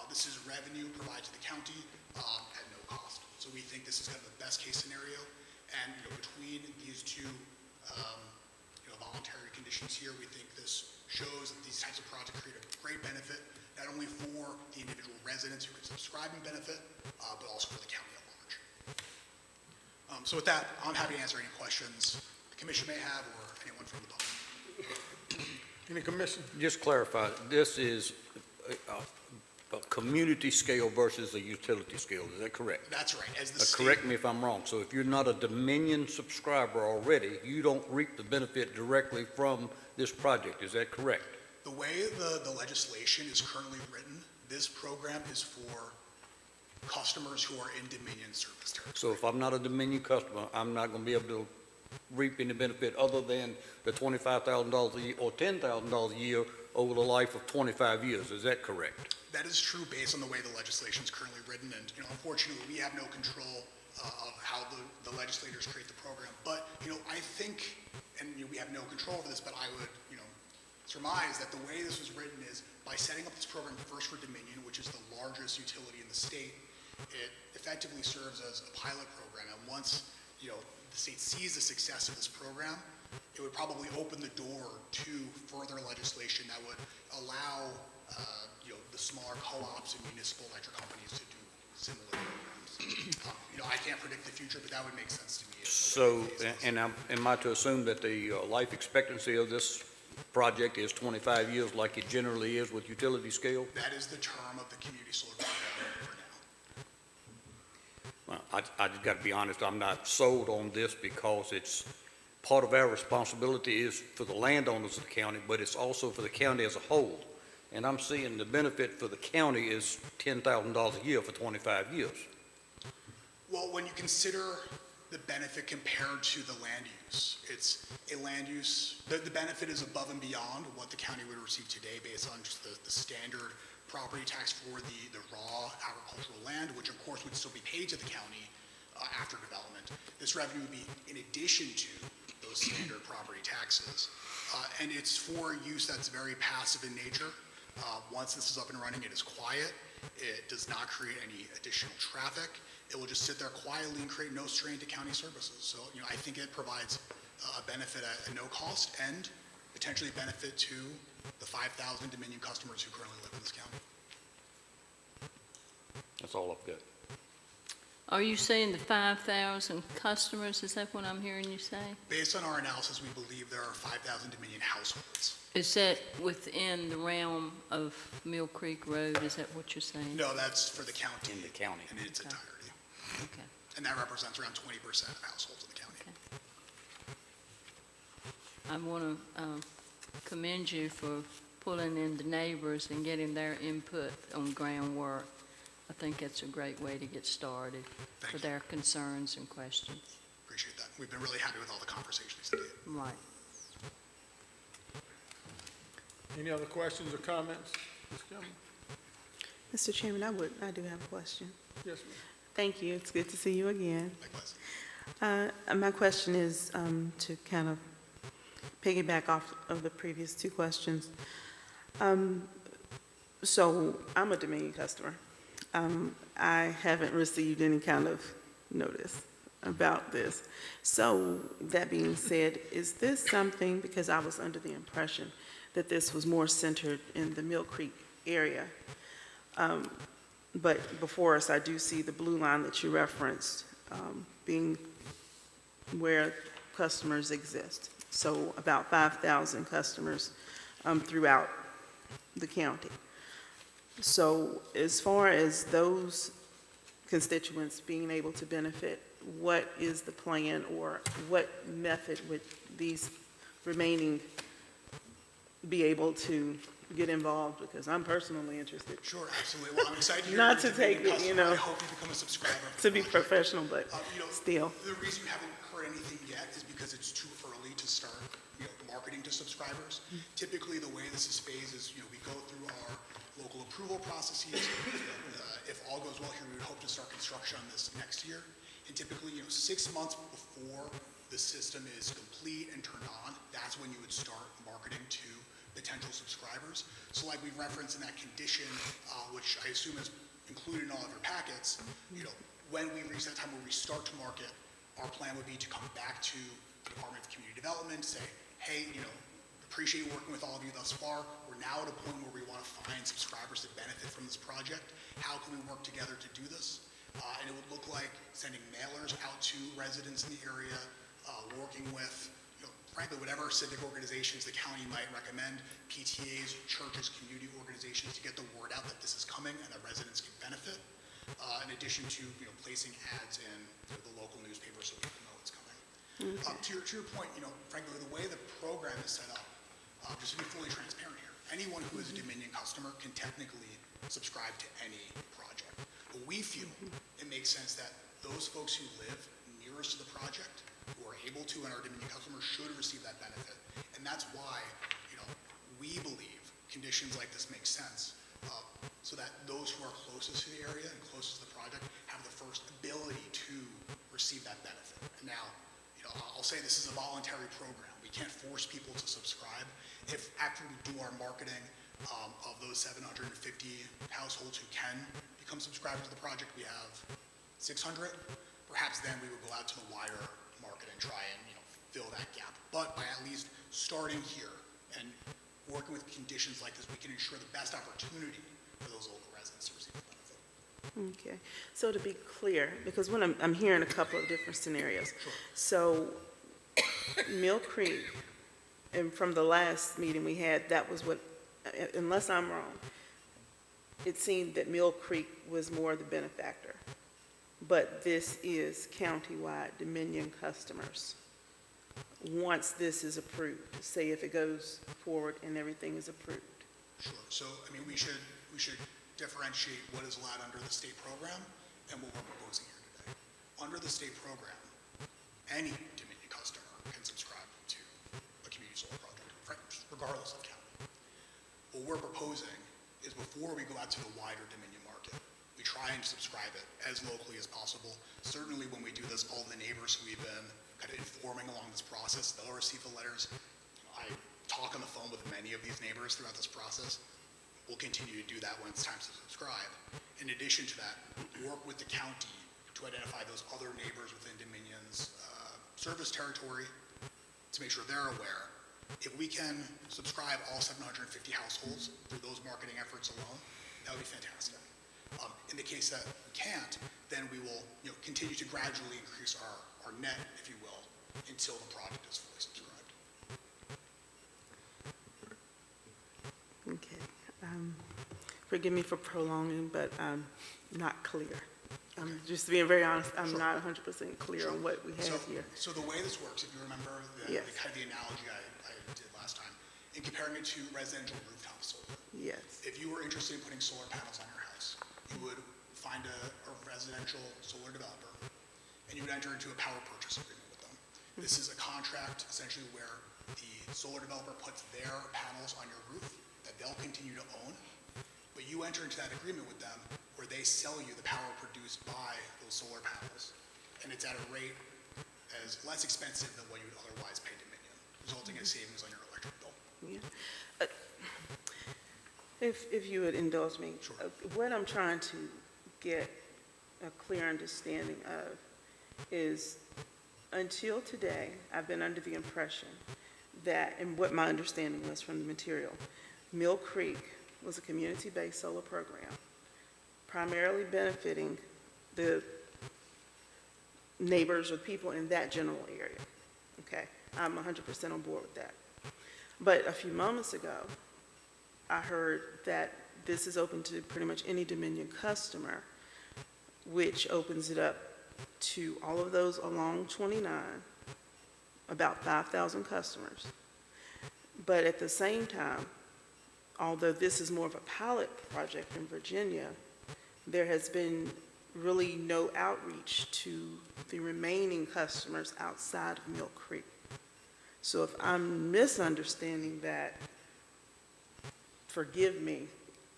This is revenue provided to the county at no cost. So we think this is kind of the best case scenario. And between these two voluntary conditions here, we think this shows that these types of projects create a great benefit, not only for the individual residents who can subscribe and benefit, but also for the county at large. So with that, I'm happy to answer any questions the commission may have or anyone from the public. Any commission? Just clarify, this is a community scale versus a utility scale, is that correct? That's right. As the state, Correct me if I'm wrong. So if you're not a Dominion subscriber already, you don't reap the benefit directly from this project, is that correct? the way the legislation is currently written, this program is for customers who are in Dominion service territory. So if I'm not a Dominion customer, I'm not going to be able to reap any benefit other than the $25,000 a year or $10,000 a year over the life of 25 years. Is that correct? That is true based on the way the legislation is currently written, and unfortunately, we have no control of how the legislators create the program. But I think, and we have no control over this, but I would surmise that the way this was written is by setting up this program first for Dominion, which is the largest utility in the state, it effectively serves as a pilot program. And once the state sees the success of this program, it would probably open the door to further legislation that would allow the smaller co-ops and municipal electric companies to do similar programs. I can't predict the future, but that would make sense to me. So, and am I to assume that the life expectancy of this project is 25 years like it generally is with utility scale? That is the term of the community solar program for now. Well, I just got to be honest, I'm not sold on this because it's part of our responsibility is for the landowners of the county, but it's also for the county as a whole. And I'm seeing the benefit for the county is $10,000 a year for 25 years. Well, when you consider the benefit compared to the land use, it's a land use, the benefit is above and beyond what the county would receive today based on just the standard property tax for the raw agricultural land, which of course would still be paid to the county after development. This revenue would be in addition to those standard property taxes. And it's for use that's very passive in nature. Once this is up and running, it is quiet. It does not create any additional traffic. It will just sit there quietly and create no strain to county services. So, I think it provides a benefit at no cost and potentially a benefit to the 5,000 Dominion customers who currently live in this county. That's all I've got. Are you saying the 5,000 customers? Is that what I'm hearing you say? Based on our analysis, we believe there are 5,000 Dominion households. Is that within the realm of Mill Creek Road? Is that what you're saying? No, that's for the county. In the county. In its Okay. entirety. Okay. And that represents around 20% of households in the county. Okay. I want to commend you for pulling in the neighbors and getting their input on groundwork. I think that's a great way to get started Thank for you. their concerns and questions. Appreciate that. We've been really happy with all the conversations to date. Right. Any other questions or comments? Ms. Campbell? Mr. Chairman, I do have a question. Yes, ma'am. Thank you. It's good to see you again. Likewise. My question is to kind of piggyback off of the previous two questions. So I'm a Dominion customer. I haven't received any kind of notice about this. So that being said, is this something, because I was under the impression that this was more centered in the Mill Creek area, but before us, I do see the blue line that you referenced being where customers exist. So about 5,000 customers throughout the county. So as far as those constituents being able to benefit, what is the plan, or what method would these remaining be able to get involved because I'm personally interested. Sure, absolutely. Well, I'm excited to hear Not you're to a Dominion take it, customer. you know, I hope you become a subscriber. of the To be project. professional, but You know, still. the reason you haven't heard anything yet is because it's too early to start, marketing to subscribers. Typically, the way this is phased is, we go through our local approval processes. If all goes well here, we would hope to start construction on this next year. And typically, 6 months before the system is complete and turned on, that's when you would start marketing to potential subscribers. So like we've referenced in that condition, which I assume is included in all of your packets, when we reach that time where we start to market, our plan would be to come back to the Department of Community Development, say, hey, appreciate working with all of you thus far. We're now at a point where we want to find subscribers that benefit from this project. How can we work together to do this? And it would look like sending mailers out to residents in the area, working with, frankly, whatever civic organizations the county might recommend, PTAs, churches, community organizations, to get the word out that this is coming and that residents can benefit, in addition to, placing ads in the local newspaper so people know it's coming. To your point, frankly, the way the program is set up, just to be fully transparent here, anyone who is a Dominion customer can technically subscribe to any project. But we feel it makes sense that those folks who live nearest to the project, who are able to, and our Dominion customers should receive that benefit. And that's why, we believe conditions like this make sense, so that those who are closest to the area and closest to the project have the first ability to receive that benefit. And now, I'll say this is a voluntary program. We can't force people to subscribe. If after we do our marketing, of those 750 households who can become subscribers to the project, we have 600, perhaps then we would go out to the wider market and try and, fill that gap. But by at least starting here and working with conditions like this, we can ensure the best opportunity for those local residents to receive the benefit. Okay, so to be clear, because when I'm hearing a couple of different scenarios. Sure. So Mill Creek, and from the last meeting we had, that was what, unless I'm wrong, it seemed that Mill Creek was more the benefactor. But this is countywide Dominion customers. Once this is approved, say if it goes forward and everything is approved. Sure. So, we should differentiate what is allowed under the state program and what we're proposing here today. Under the state program, any Dominion customer can subscribe to a community solar project, regardless of county. What we're proposing is before we go out to the wider Dominion market, we try and subscribe it as locally as possible. Certainly when we do this, all the neighbors who we've been kind of informing along this process, they'll receive the letters. I talk on the phone with many of these neighbors throughout this process. We'll continue to do that when it's time to subscribe. In addition to that, work with the county to identify those other neighbors within Dominion's service territory to make sure they're aware. If we can subscribe all 750 households through those marketing efforts alone, that would be fantastic. In the case that we can't, then we will continue to gradually increase our net, if you will, until the project is fully subscribed. Okay. Forgive me for prolonging, but I'm not clear. Just being very honest, I'm not 100% clear on what we have here. So the way this works, if you remember Yes. the analogy I did last time, in comparing it to residential rooftop solar, Yes. if you were interested in putting solar panels on your house, you would find a residential solar developer, and you would enter into a power purchase agreement with them. This is a contract essentially where the solar developer puts their panels on your roof that they'll continue to own, but you enter into that agreement with them where they sell you the power produced by those solar panels, and it's at a rate as less expensive than what you would otherwise pay Dominion, resulting in savings on your electric bill. Yeah. If you would indulge me. Sure. What I'm trying to get a clear understanding of is, until today, I've been under the impression that, and what my understanding was from the material, Mill Creek was a community-based solar program, primarily benefiting the neighbors or people in that general area. Okay, I'm 100% on board with that. But a few moments ago, I heard that this is open to pretty much any Dominion customer, which opens it up to all of those along 29, about 5,000 customers. But at the same time, although this is more of a pilot project in Virginia, there has been really no outreach to the remaining customers outside of Mill Creek. So if I'm misunderstanding that, forgive me.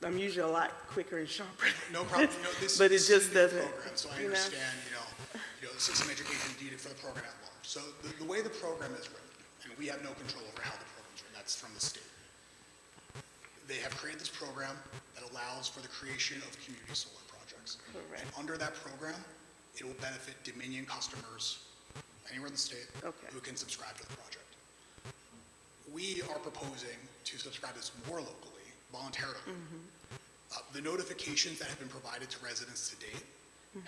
I'm usually a lot quicker and sharper. No problem. You know, this But it this just is a new doesn't, program, so I you know? understand, some education needed for the program at large. So the way the program is written, and we have no control over how the program's written, that's from the state. They have created this program that allows for the creation of community solar projects. Correct. And under that program, it will benefit Dominion customers anywhere in the state Okay. who can subscribe to the project. We are proposing to subscribe this more locally, voluntarily. The notifications that have been provided to residents to date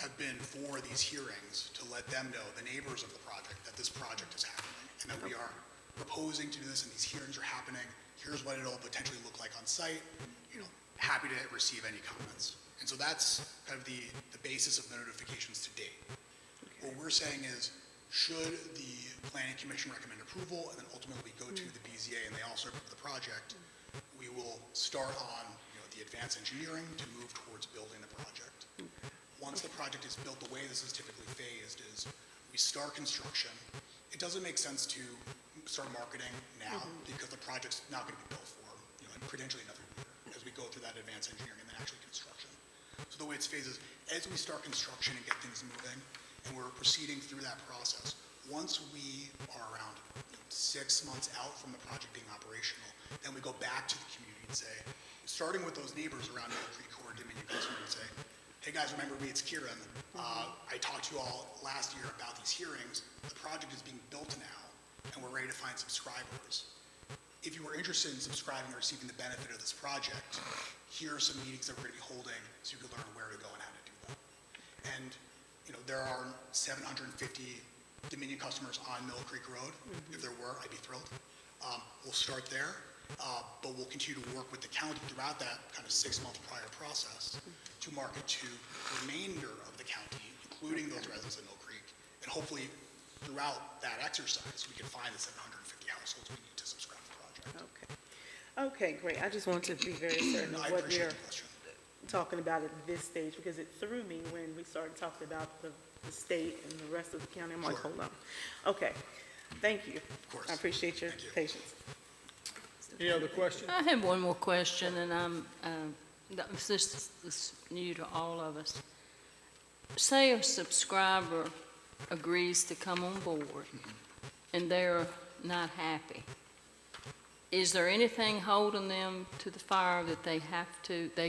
have been for these hearings to let them know, the neighbors of the project, that this project is happening and that we are proposing to do this and these hearings are happening. Here's what it'll potentially look like on site. Happy to receive any comments. And so that's kind of the basis of the notifications to date. What we're saying is, should the Planning Commission recommend approval and then ultimately go to the BZA and they also approve the project, we will start on the advanced engineering to move towards building the project. Once the project is built, the way this is typically phased is we start construction. It doesn't make sense to start marketing now because the project's not going to be built for potentially another year as we go through that advanced engineering and then actually construction. So the way it's phased is as we start construction and get things moving and we're proceeding through that process, once we are around 6 months out from the project being operational, then we go back to the community and say, starting with those neighbors around Mill Creek who are Dominion customers, and say, hey guys, remember me, it's Kieran. I talked to you all last year about these hearings. The project is being built now, and we're ready to find subscribers. If you are interested in subscribing or receiving the benefit of this project, here are some meetings that we're going to be holding so you can learn where to go and how to do that. And there are 750 Dominion customers on Mill Creek Road. If there were, I'd be thrilled. We'll start there. But we'll continue to work with the county throughout that kind of 6-month prior process to market to the remainder of the county, including those residents in Mill Creek. And hopefully, throughout that exercise, we can find the 750 households we need to subscribe to the project. Okay, great. I just want to be very certain No, of I what appreciate we're the question. talking about at this stage, because it threw me when we started talking about the state and the rest of the county. I'm like, Sure. hold on. Okay, thank you. Of course. I appreciate your Thank you. patience. Any other questions? I have one more question, and this is new to all of us. Say a subscriber agrees to come on board, and they're not happy. Is there anything holding them to the fire that they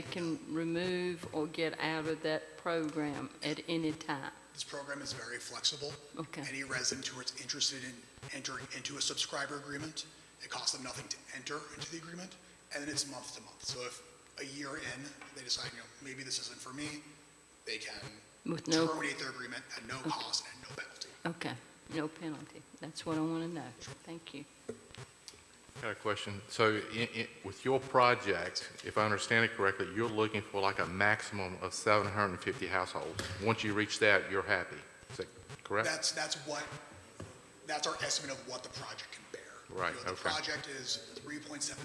can remove or get out of that program at any time? This program is very flexible. Okay. Any resident who is interested in entering into a subscriber agreement, it costs them nothing to enter into the agreement, and then it's month to month. So if a year in, they decide, maybe this isn't for me, they can terminate their agreement at no cost and no penalty. Okay, no penalty. That's what I want to know. Thank you. Got a question. So with your project, if I understand it correctly, you're looking for like a maximum of 750 households. Once you reach that, you're happy. Is that correct? That's our estimate of what the project can bear. Right, The okay. project is 3.75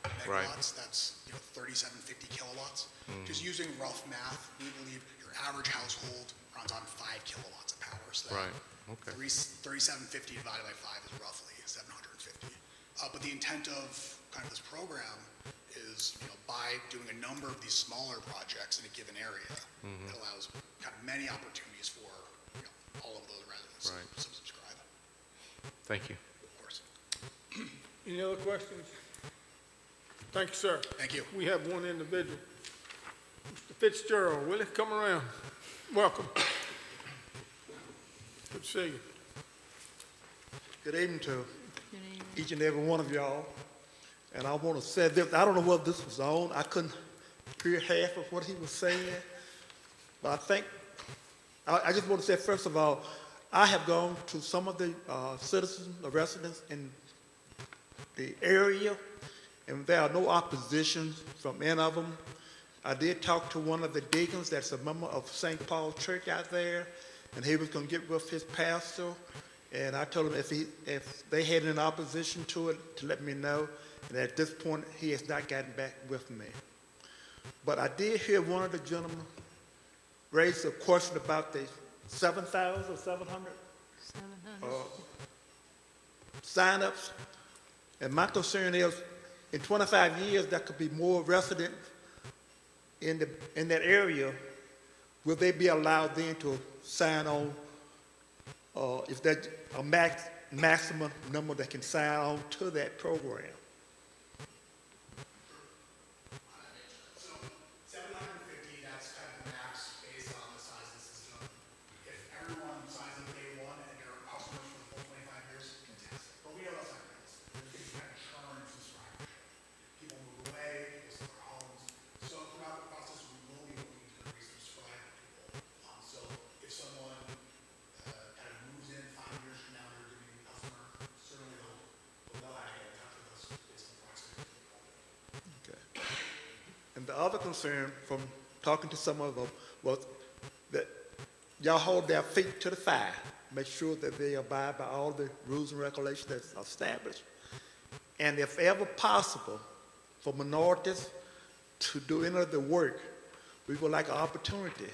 megawatts. Right. That's 3750 kilowatts. Just using rough math, we believe your average household runs on 5 kilowatts of power. So Right, okay. 3750 divided by 5 is roughly 750. But the intent of kind of this program is, by doing a number of these smaller projects in a given area, it allows kind of many opportunities for all of those residents Right. to subscribe. Thank you. Of course. Any other questions? Thank you, sir. Thank you. We have one individual. Mr. Fitzgerald, will you come around? Welcome. Good to see you. Good evening to Good evening. each and every one of y'all. And I want to say this, I don't know what this was on. I couldn't hear half of what he was saying. But I think, I just want to say, first of all, I have gone to some of the citizens, the residents in the area, and there are no oppositions from any of them. I did talk to one of the deacons that's a member of St. Paul's Church out there, and he was going to get with his pastor. And I told him if they had any opposition to it, to let me know. and at this point, he has not gotten back with me. But I did hear one of the gentlemen raise a question about the 7,000 or 700 signups. And my concern is, in 25 years, there could be more residents in that area. Will they be allowed then to sign on? Is that a maximum number that can sign on to that program? So 750, that's kind of the max based on the size of the system. If everyone signs up day one and they're customers for the full 25 years, fantastic. But we know that's not realistic. There's going to be kind of churn in subscribership. People move away, people sell their homes. So throughout the process, we will be looking to increase the subscriber people. So if someone kind of moves in 5 years from now, they're going to be a customer, certainly they'll know how to get in touch with us based on proximity. Okay. And the other concern from talking to some of them was that y'all hold their feet to the fire, make sure that they abide by all the rules and regulations that's established. And if ever possible, for minorities to do any of the work, we would like an opportunity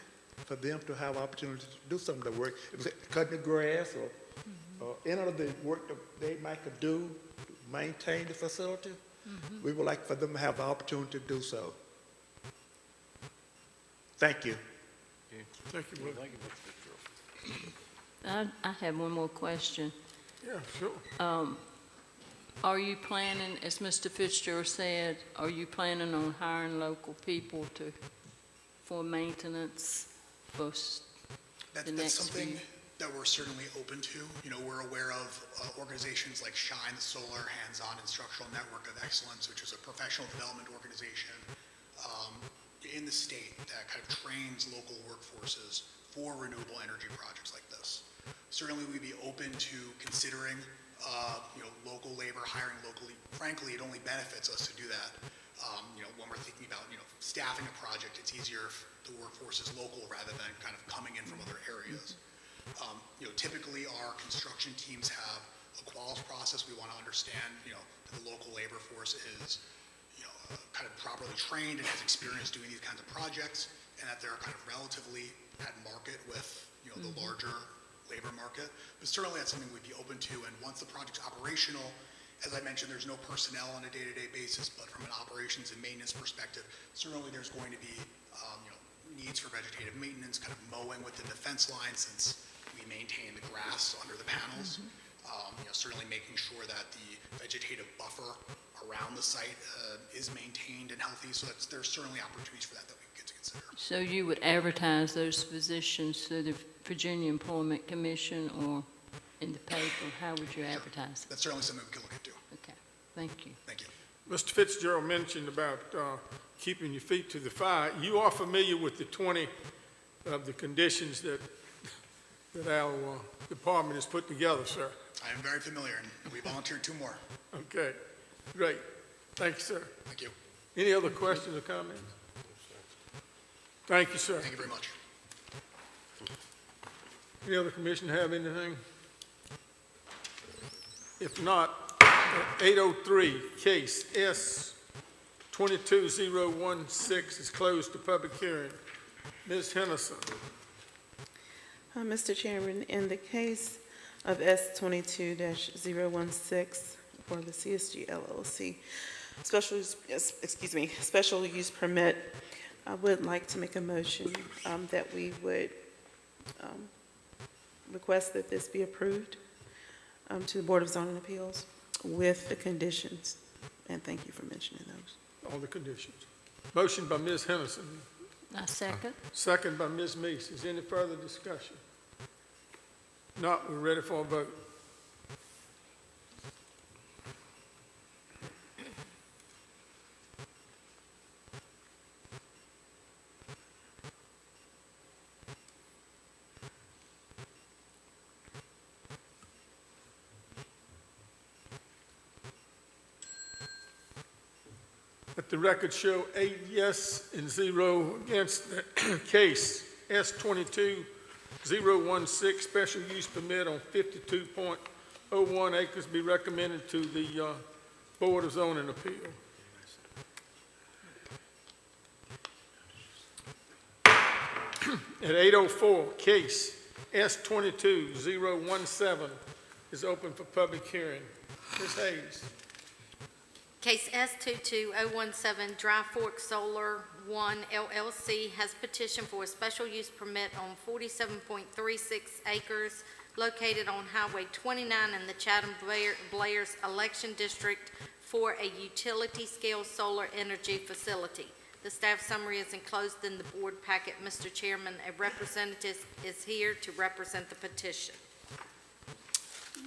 for them to have opportunity to do some of the work, if it's cutting the grass or any of the work that they might could do to maintain the facility. We would like for them to have the opportunity to do so. Thank you. Thank you, brother. I have one more question. Yeah, sure. Are you planning, as Mr. Fitzgerald said, are you planning on hiring local people for maintenance for the That's next something few? that we're certainly open to. You know, we're aware of organizations like Shine, the Solar Hands-On Instructional Network of Excellence, which is a professional development organization in the state that kind of trains local workforces for renewable energy projects like this. Certainly, we'd be open to considering, local labor, hiring locally. Frankly, it only benefits us to do that. When we're thinking about, staffing a project, it's easier if the workforce is local rather than kind of coming in from other areas. Typically our construction teams have a quals process. We want to understand, that the local labor force is, kind of properly trained and has experience doing these kinds of projects, and that they're kind of relatively at market with, the larger labor market. But certainly that's something we'd be open to, and once the project's operational, as I mentioned, there's no personnel on a day-to-day basis, but from an operations and maintenance perspective, certainly there's going to be, needs for vegetative maintenance, kind of mowing within the fence line since we maintain the grass under the panels. Certainly making sure that the vegetative buffer around the site is maintained and healthy. So there's certainly opportunities for that we get to consider. So you would advertise those positions through the Virginia Employment Commission or in the paper? How would you advertise it? That's certainly something we can look into. Okay, thank you. Thank you. Mr. Fitzgerald mentioned about keeping your feet to the fire. You are familiar with the 20 of the conditions that our department has put together, sir? I am very familiar, and we volunteered 2 more. Okay, great. Thank you, sir. Thank you. Any other questions or comments? Thank you, sir. Thank you very much. Any other commissioner have anything? If not, 803, case S 22016 is closed to public hearing. Ms. Henderson. Mr. Chairman, in the case of S 22-016 for the CSG LLC, special use permit, I would like to make a motion that we would request that this be approved to the Board of Zoning Appeals with the conditions, and thank you for mentioning those. All the conditions. Motion by Ms. Henderson, I second. second by Ms. Meese. Is any further discussion? Not, we're ready for a vote. Let the record show 8 yes and 0 against the case. S 22016, special use permit on 52.01 acres be recommended to the Board of Zoning Appeal. At 8:04, case S-22-017 is open for public hearing. Ms. Hayes. Case S-22-017, Dry Fork Solar One LLC has petitioned for a special use permit on 47.36 acres located on Highway 29 in the Chatham Blairs Election District for a utility-scale solar energy facility. The staff summary is enclosed in the board packet. Mr. Chairman, a representative is here to represent the petition.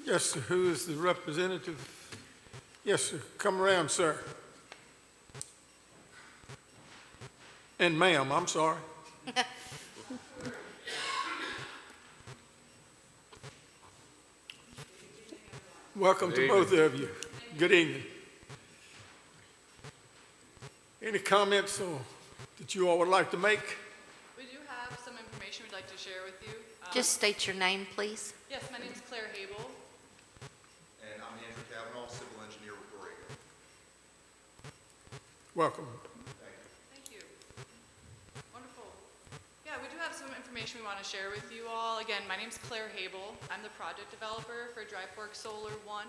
Yes, sir. Who is the representative? Yes, sir. Come around, sir. And ma'am, I'm sorry. Welcome to both of you. Good evening. Any comments that you all would like to make? We do have some information we'd like to share with you. Just state your name, please. Yes, my name is Claire Habel. And I'm Andrew Cavanaugh, civil engineer with Borrego. Welcome. Thank you. Wonderful. Yeah, we do have some information we want to share with you all. Again, my name is Claire Habel. I'm the project developer for Dry Fork Solar One.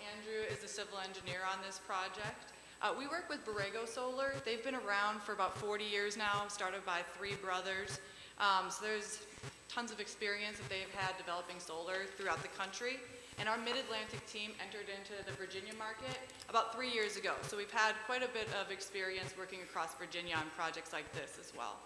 Andrew is the civil engineer on this project. We work with Borrego Solar. They've been around for about 40 years now, started by 3 brothers. So there's tons of experience that they've had developing solar throughout the country. And our Mid-Atlantic team entered into the Virginia market about 3 years ago. So we've had quite a bit of experience working across Virginia on projects like this as well.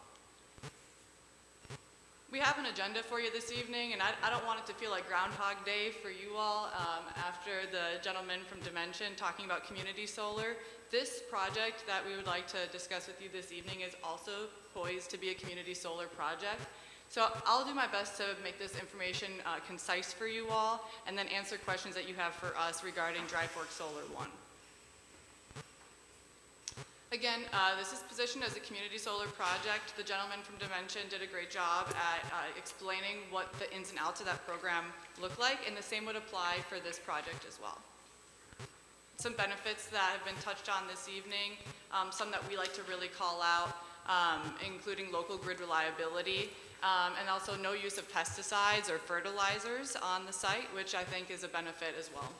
We have an agenda for you this evening, and I don't want it to feel like Groundhog Day for you all after the gentleman from Dimension talking about community solar. This project that we would like to discuss with you this evening is also poised to be a community solar project. So I'll do my best to make this information concise for you all and then answer questions that you have for us regarding Dry Fork Solar One. Again, this is positioned as a community solar project. The gentleman from Dimension did a great job at explaining what the ins and outs of that program look like, and the same would apply for this project as well. Some benefits that have been touched on this evening, some that we like to really call out, including local grid reliability, and also no use of pesticides or fertilizers on the site, which I think is a benefit as well.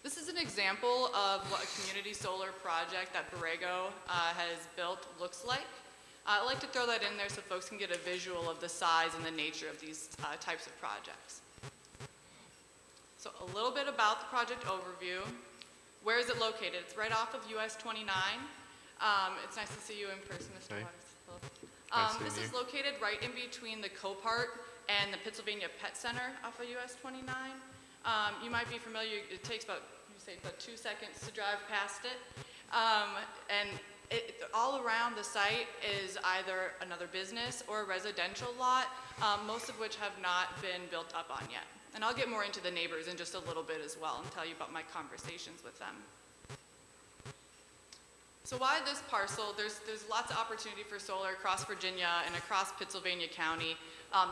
This is an example of what a community solar project that Borrego has built looks like. I like to throw that in there so folks can get a visual of the size and the nature of these types of projects. So a little bit about the project overview. Where is it located? It's right off of US 29. It's nice to see you in person, Mr. Hey. Waters. This is located right in between the Copart and the Pennsylvania Pet Center off of US 29. You might be familiar, it takes about 2 seconds to drive past it. And all around the site is either another business or a residential lot, most of which have not been built up on yet. And I'll get more into the neighbors in just a little bit as well and tell you about my conversations with them. So why this parcel? There's lots of opportunity for solar across Virginia and across Pittsylvania County.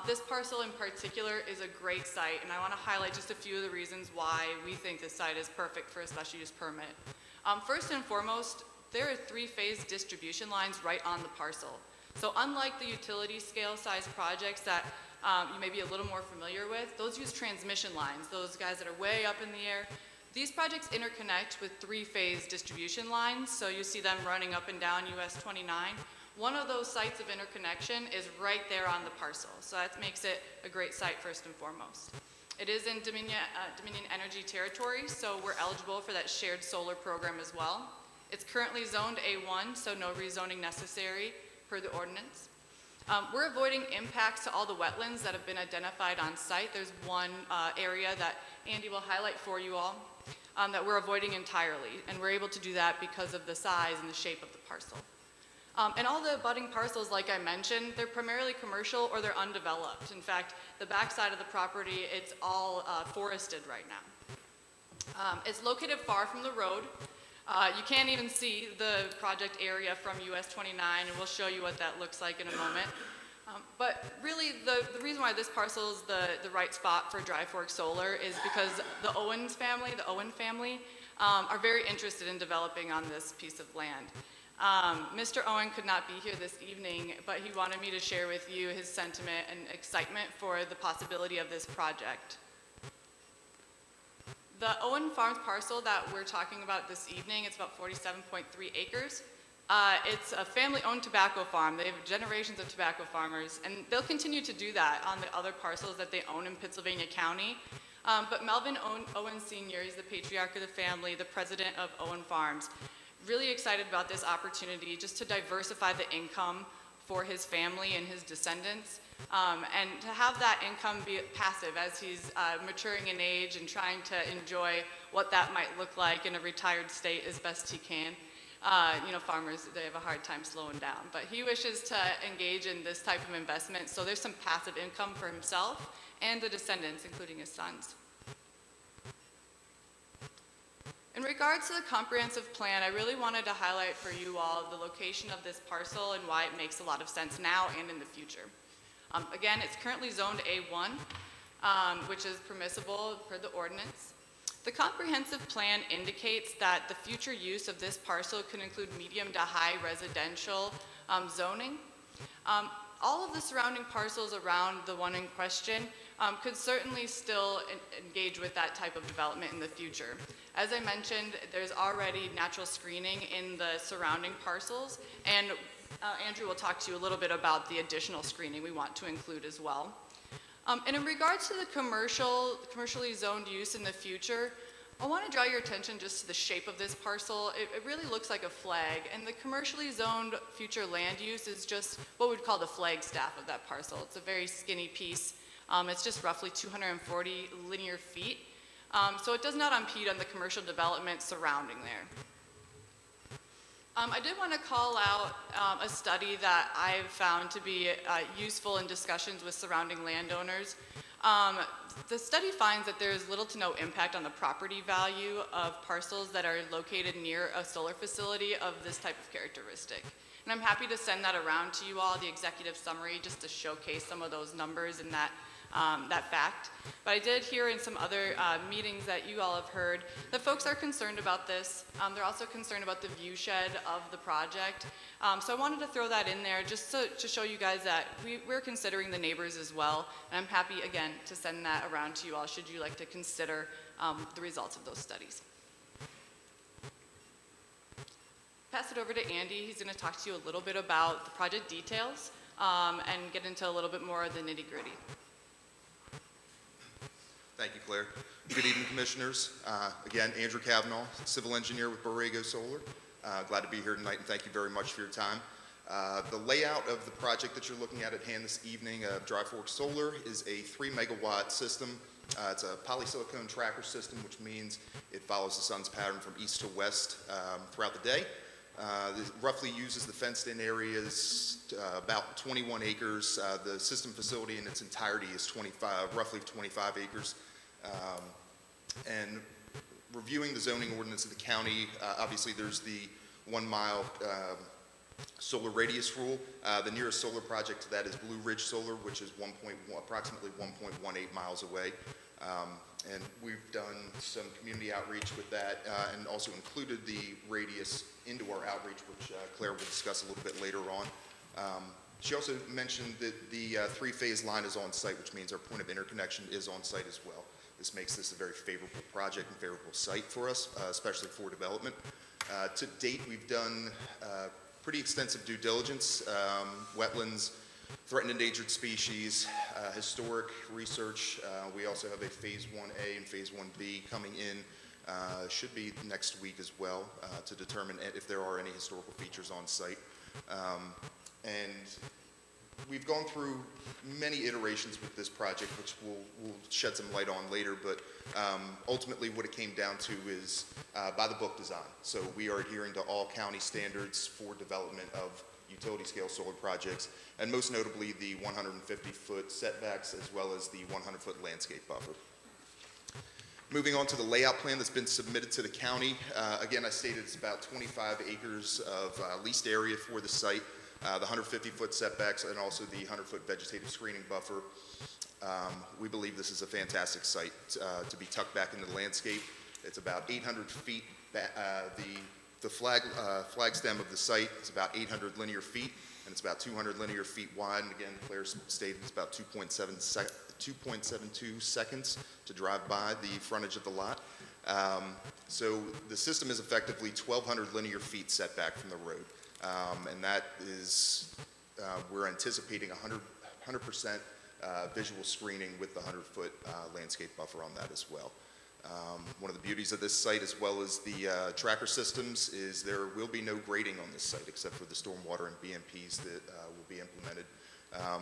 This parcel in particular is a great site, and I want to highlight just a few of the reasons why we think this site is perfect for a special use permit. First and foremost, there are 3-phase distribution lines right on the parcel. So unlike the utility scale size projects that you may be a little more familiar with, those use transmission lines, those guys that are way up in the air. These projects interconnect with 3-phase distribution lines, so you see them running up and down US 29. One of those sites of interconnection is right there on the parcel, so that makes it a great site first and foremost. It is in Dominion Energy territory, so we're eligible for that shared solar program as well. It's currently zoned A1, so no rezoning necessary per the ordinance. We're avoiding impacts to all the wetlands that have been identified on site. There's one area that Andy will highlight for you all that we're avoiding entirely, and we're able to do that because of the size and the shape of the parcel. And all the abutting parcels, like I mentioned, they're primarily commercial or they're undeveloped. In fact, the backside of the property, it's all forested right now. It's located far from the road. You can't even see the project area from US 29, and we'll show you what that looks like in a moment. But really, the reason why this parcel is the right spot for Dry Fork Solar is because the Owen family, are very interested in developing on this piece of land. Mr. Owen could not be here this evening, but he wanted me to share with you his sentiment and excitement for the possibility of this project. The Owen Farms parcel that we're talking about this evening, it's about 47.3 acres. It's a family-owned tobacco farm. They have generations of tobacco farmers, and they'll continue to do that on the other parcels that they own in Pittsylvania County. But Melvin Owen Sr., he's the patriarch of the family, the president of Owen Farms, really excited about this opportunity just to diversify the income for his family and his descendants, and to have that income be passive as he's maturing in age and trying to enjoy what that might look like in a retired state as best he can. Farmers, they have a hard time slowing down, but he wishes to engage in this type of investment, so there's some passive income for himself and the descendants, including his sons. In regards to the comprehensive plan, I really wanted to highlight for you all the location of this parcel and why it makes a lot of sense now and in the future. Again, it's currently zoned A1, which is permissible per the ordinance. The comprehensive plan indicates that the future use of this parcel could include medium to high residential zoning. All of the surrounding parcels around the one in question could certainly still engage with that type of development in the future. As I mentioned, there's already natural screening in the surrounding parcels, and Andrew will talk to you a little bit about the additional screening we want to include as well. And in regards to the commercially zoned use in the future, I want to draw your attention just to the shape of this parcel. It really looks like a flag, and the commercially zoned future land use is just what we'd call the flag staff of that parcel. It's a very skinny piece. It's just roughly 240 linear feet. So it does not impede on the commercial development surrounding there. I did want to call out a study that I've found to be useful in discussions with surrounding landowners. The study finds that there is little to no impact on the property value of parcels that are located near a solar facility of this type of characteristic. And I'm happy to send that around to you all, the executive summary, just to showcase some of those numbers and that fact. But I did hear in some other meetings that you all have heard that folks are concerned about this. They're also concerned about the view shed of the project. So I wanted to throw that in there just to show you guys that we're considering the neighbors as well. And I'm happy, again, to send that around to you all should you like to consider the results of those studies. Pass it over to Andy. He's going to talk to you a little bit about the project details and get into a little bit more of the nitty-gritty. Thank you, Claire. Good evening, Commissioners. Again, Andrew Cavanaugh, Civil Engineer with Borrego Solar. Glad to be here tonight, and thank you very much for your time. The layout of the project that you're looking at hand this evening, Dry Fork Solar, is a 3-megawatt system. It's a polysilicon tracker system, which means it follows the sun's pattern from east to west throughout the day. It roughly uses the fenced-in areas, about 21 acres. The system facility in its entirety is roughly 25 acres. And reviewing the zoning ordinance of the county, obviously there's the 1-mile solar radius rule. The nearest solar project to that is Blue Ridge Solar, which is approximately 1.18 miles away. And we've done some community outreach with that and also included the radius into our outreach, which Claire will discuss a little bit later on. She also mentioned that the 3-phase line is on site, which means our point of interconnection is on site as well. This makes this a very favorable project and favorable site for us, especially for development. To date, we've done pretty extensive due diligence, wetlands, threatened endangered species, historic research. We also have a Phase 1A and Phase 1B coming in, should be next week as well, to determine if there are any historical features on site. And we've gone through many iterations with this project, which we'll shed some light on later, but ultimately what it came down to is by the book design. So we are adhering to all county standards for development of utility scale solar projects, and most notably the 150-foot setbacks as well as the 100-foot landscape buffer. Moving on to the layout plan that's been submitted to the county. Again, I stated it's about 25 acres of leased area for the site. the 150-foot setbacks, and also the 100-foot vegetative screening buffer. We believe this is a fantastic site to be tucked back into the landscape. It's about 800 feet back, the flag stem of the site is about 800 linear feet, and it's about 200 linear feet wide. And again, Claire stated it's about 2.72 seconds to drive by the frontage of the lot. So the system is effectively 1,200 linear feet setback from the road, and that is, we're anticipating 100% visual screening with the 100-foot landscape buffer on that as well. One of the beauties of this site, as well as the tracker systems, is there will be no grading on this site except for the stormwater and BMPs that will be implemented.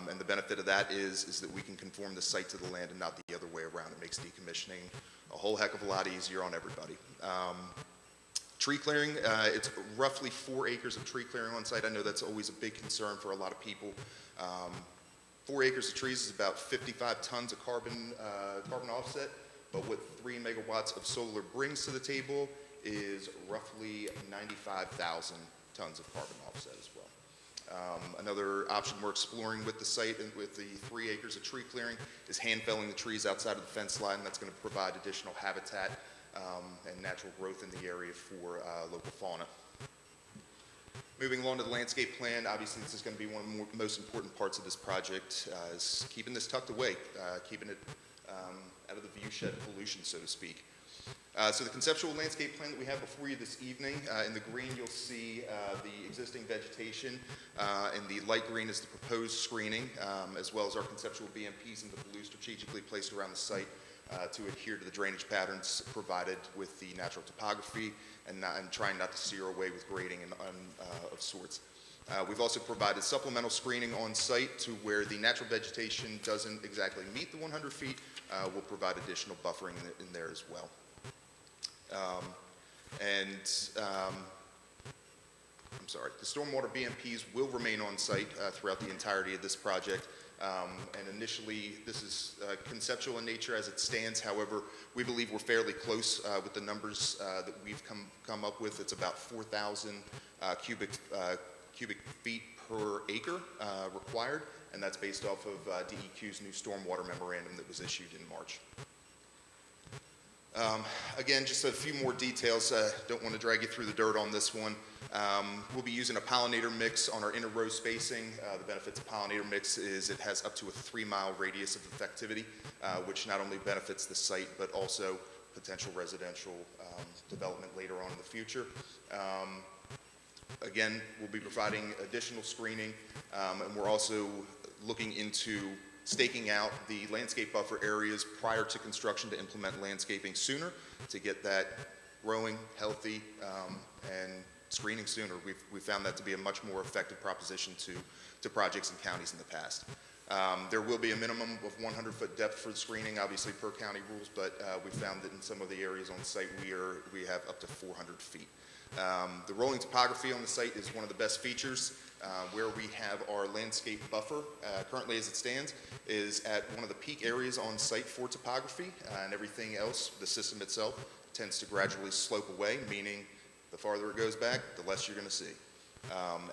And the benefit of that is that we can conform the site to the land and not the other way around. It makes decommissioning a whole heck of a lot easier on everybody. Tree clearing, it's roughly 4 acres of tree clearing on site. I know that's always a big concern for a lot of people. 4 acres of trees is about 55 tons of carbon offset, but what 3 megawatts of solar brings to the table is roughly 95,000 tons of carbon offset as well. Another option we're exploring with the site and with the 3 acres of tree clearing is hand felling the trees outside of the fence line. That's going to provide additional habitat and natural growth in the area for local fauna. Moving along to the landscape plan, obviously this is going to be one of the most important parts of this project, is keeping this tucked away, keeping it out of the view shed pollution, so to speak. So the conceptual landscape plan that we have before you this evening, in the green you'll see the existing vegetation, and the light green is the proposed screening, as well as our conceptual BMPs in the blue strategically placed around the site to adhere to the drainage patterns provided with the natural topography and trying not to steer away with grading and of sorts. We've also provided supplemental screening on site to where the natural vegetation doesn't exactly meet the 100 feet. We'll provide additional buffering in there as well. I'm sorry, the stormwater BMPs will remain on site throughout the entirety of this project. And initially, this is conceptual in nature as it stands. However, we believe we're fairly close with the numbers that we've come up with. It's about 4,000 cubic feet per acre required, and that's based off of DEQ's new stormwater memorandum that was issued in March. Again, just a few more details. Don't want to drag you through the dirt on this one. We'll be using a pollinator mix on our inner row spacing. The benefits of pollinator mix is it has up to a 3-mile radius of effectivity, which not only benefits the site, but also potential residential development later on in the future. Again, we'll be providing additional screening, and we're also looking into staking out the landscape buffer areas prior to construction to implement landscaping sooner to get that growing, healthy, and screening sooner. We've found that to be a much more effective proposition to projects and counties in the past. There will be a minimum of 100-foot depth for the screening, obviously per county rules, but we found that in some of the areas on site we have up to 400 feet. The rolling topography on the site is one of the best features. Where we have our landscape buffer, currently as it stands, is at one of the peak areas on site for topography, and everything else, the system itself, tends to gradually slope away, meaning the farther it goes back, the less you're going to see.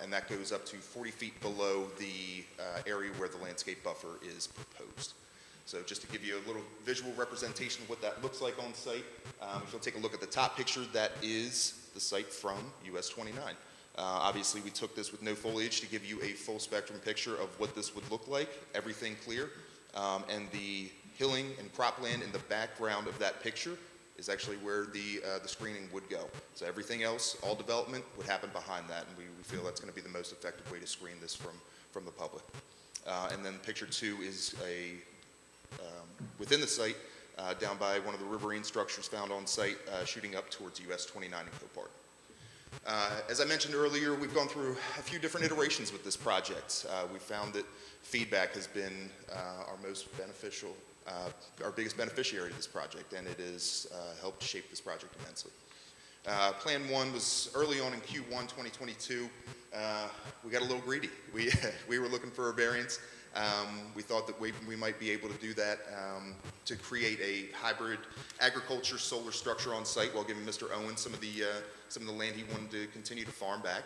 And that goes up to 40 feet below the area where the landscape buffer is proposed. So just to give you a little visual representation of what that looks like on site, if you'll take a look at the top picture, that is the site from US 29. Obviously, we took this with no foliage to give you a full spectrum picture of what this would look like, everything clear, and the hilling and cropland in the background of that picture is actually where the screening would go. So everything else, all development, would happen behind that, and we feel that's going to be the most effective way to screen this from the public. And then picture 2 is within the site, down by one of the riverine structures found on site, shooting up towards US 29 and Copart. As I mentioned earlier, we've gone through a few different iterations with this project. We found that feedback has been our most beneficial, our biggest beneficiary of this project, and it has helped shape this project immensely. Plan 1 was early on in Q1 2022. We got a little greedy. We were looking for a variance. We thought that we might be able to do that to create a hybrid agriculture solar structure on site while giving Mr. Owen some of the land he wanted to continue to farm back.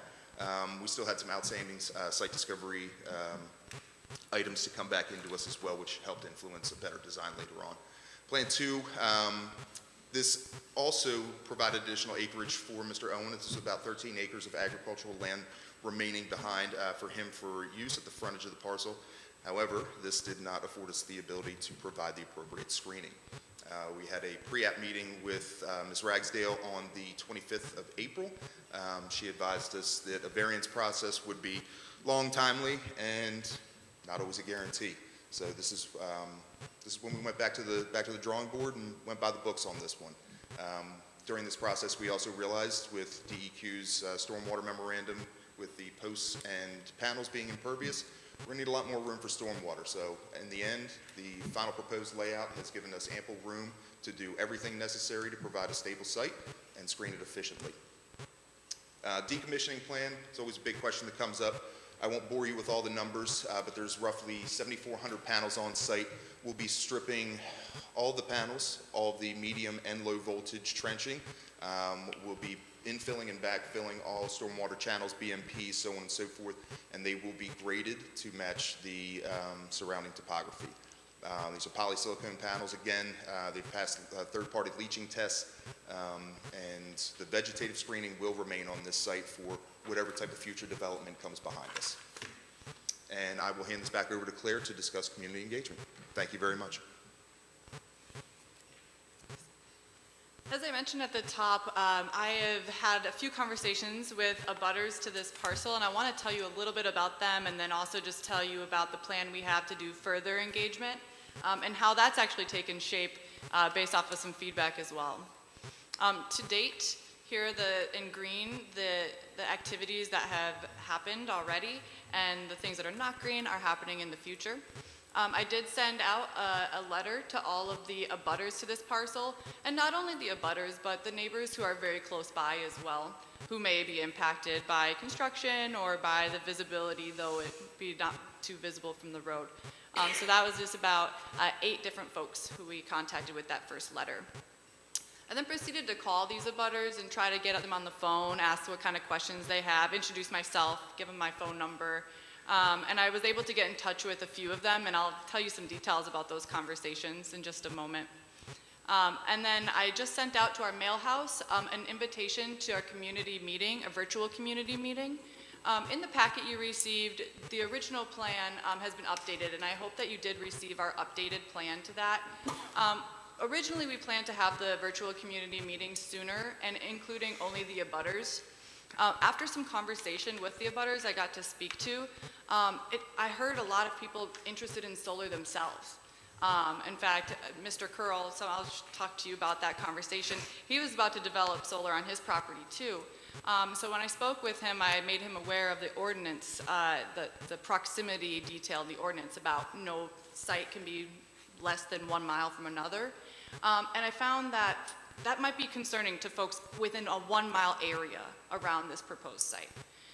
We still had some outstanding site discovery items to come back into us as well, which helped influence a better design later on. Plan 2, this also provided additional acreage for Mr. Owen. This is about 13 acres of agricultural land remaining behind for him for use at the frontage of the parcel. However, this did not afford us the ability to provide the appropriate screening. We had a pre-app meeting with Ms. Ragsdale on the 25th of April. She advised us that a variance process would be long, timely, and not always a guarantee. So this is when we went back to the drawing board and went by the books on this one. During this process, we also realized with DEQ's stormwater memorandum, with the posts and panels being impervious, we're going to need a lot more room for stormwater. So in the end, the final proposed layout has given us ample room to do everything necessary to provide a stable site and screen it efficiently. Decommissioning plan is always a big question that comes up. I won't bore you with all the numbers, but there's roughly 7,400 panels on site. We'll be stripping all the panels, all of the medium and low voltage trenching. We'll be infilling and backfilling all stormwater channels, BMP, so on and so forth, and they will be graded to match the surrounding topography. These are polysilicone panels. Again, they've passed third-party leaching tests, and the vegetative screening will remain on this site for whatever type of future development comes behind us. And I will hand this back over to Claire to discuss community engagement. Thank you very much. As I mentioned at the top, I have had a few conversations with abutters to this parcel, and I want to tell you a little bit about them and then also just tell you about the plan we have to do further engagement and how that's actually taken shape based off of some feedback as well. To date, here are in green, the activities that have happened already, and the things that are not green are happening in the future. I did send out a letter to all of the abutters to this parcel, and not only the abutters, but the neighbors who are very close by as well, who may be impacted by construction or by the visibility, though it be not too visible from the road. So that was just about 8 different folks who we contacted with that first letter. I then proceeded to call these abutters and try to get them on the phone, ask what kind of questions they have, introduce myself, give them my phone number. And I was able to get in touch with a few of them, and I'll tell you some details about those conversations in just a moment. And then I just sent out to our mail house an invitation to our community meeting, a virtual community meeting. In the packet you received, the original plan has been updated, and I hope that you did receive our updated plan to that. Originally, we planned to have the virtual community meeting sooner and including only the abutters. After some conversation with the abutters I got to speak to, I heard a lot of people interested in solar themselves. In fact, Mr. Curl, so I'll talk to you about that conversation. He was about to develop solar on his property too. So when I spoke with him, I made him aware of the ordinance, the proximity detail in the ordinance about no site can be less than 1 mile from another. And I found that that might be concerning to folks within a 1 mile area around this proposed site.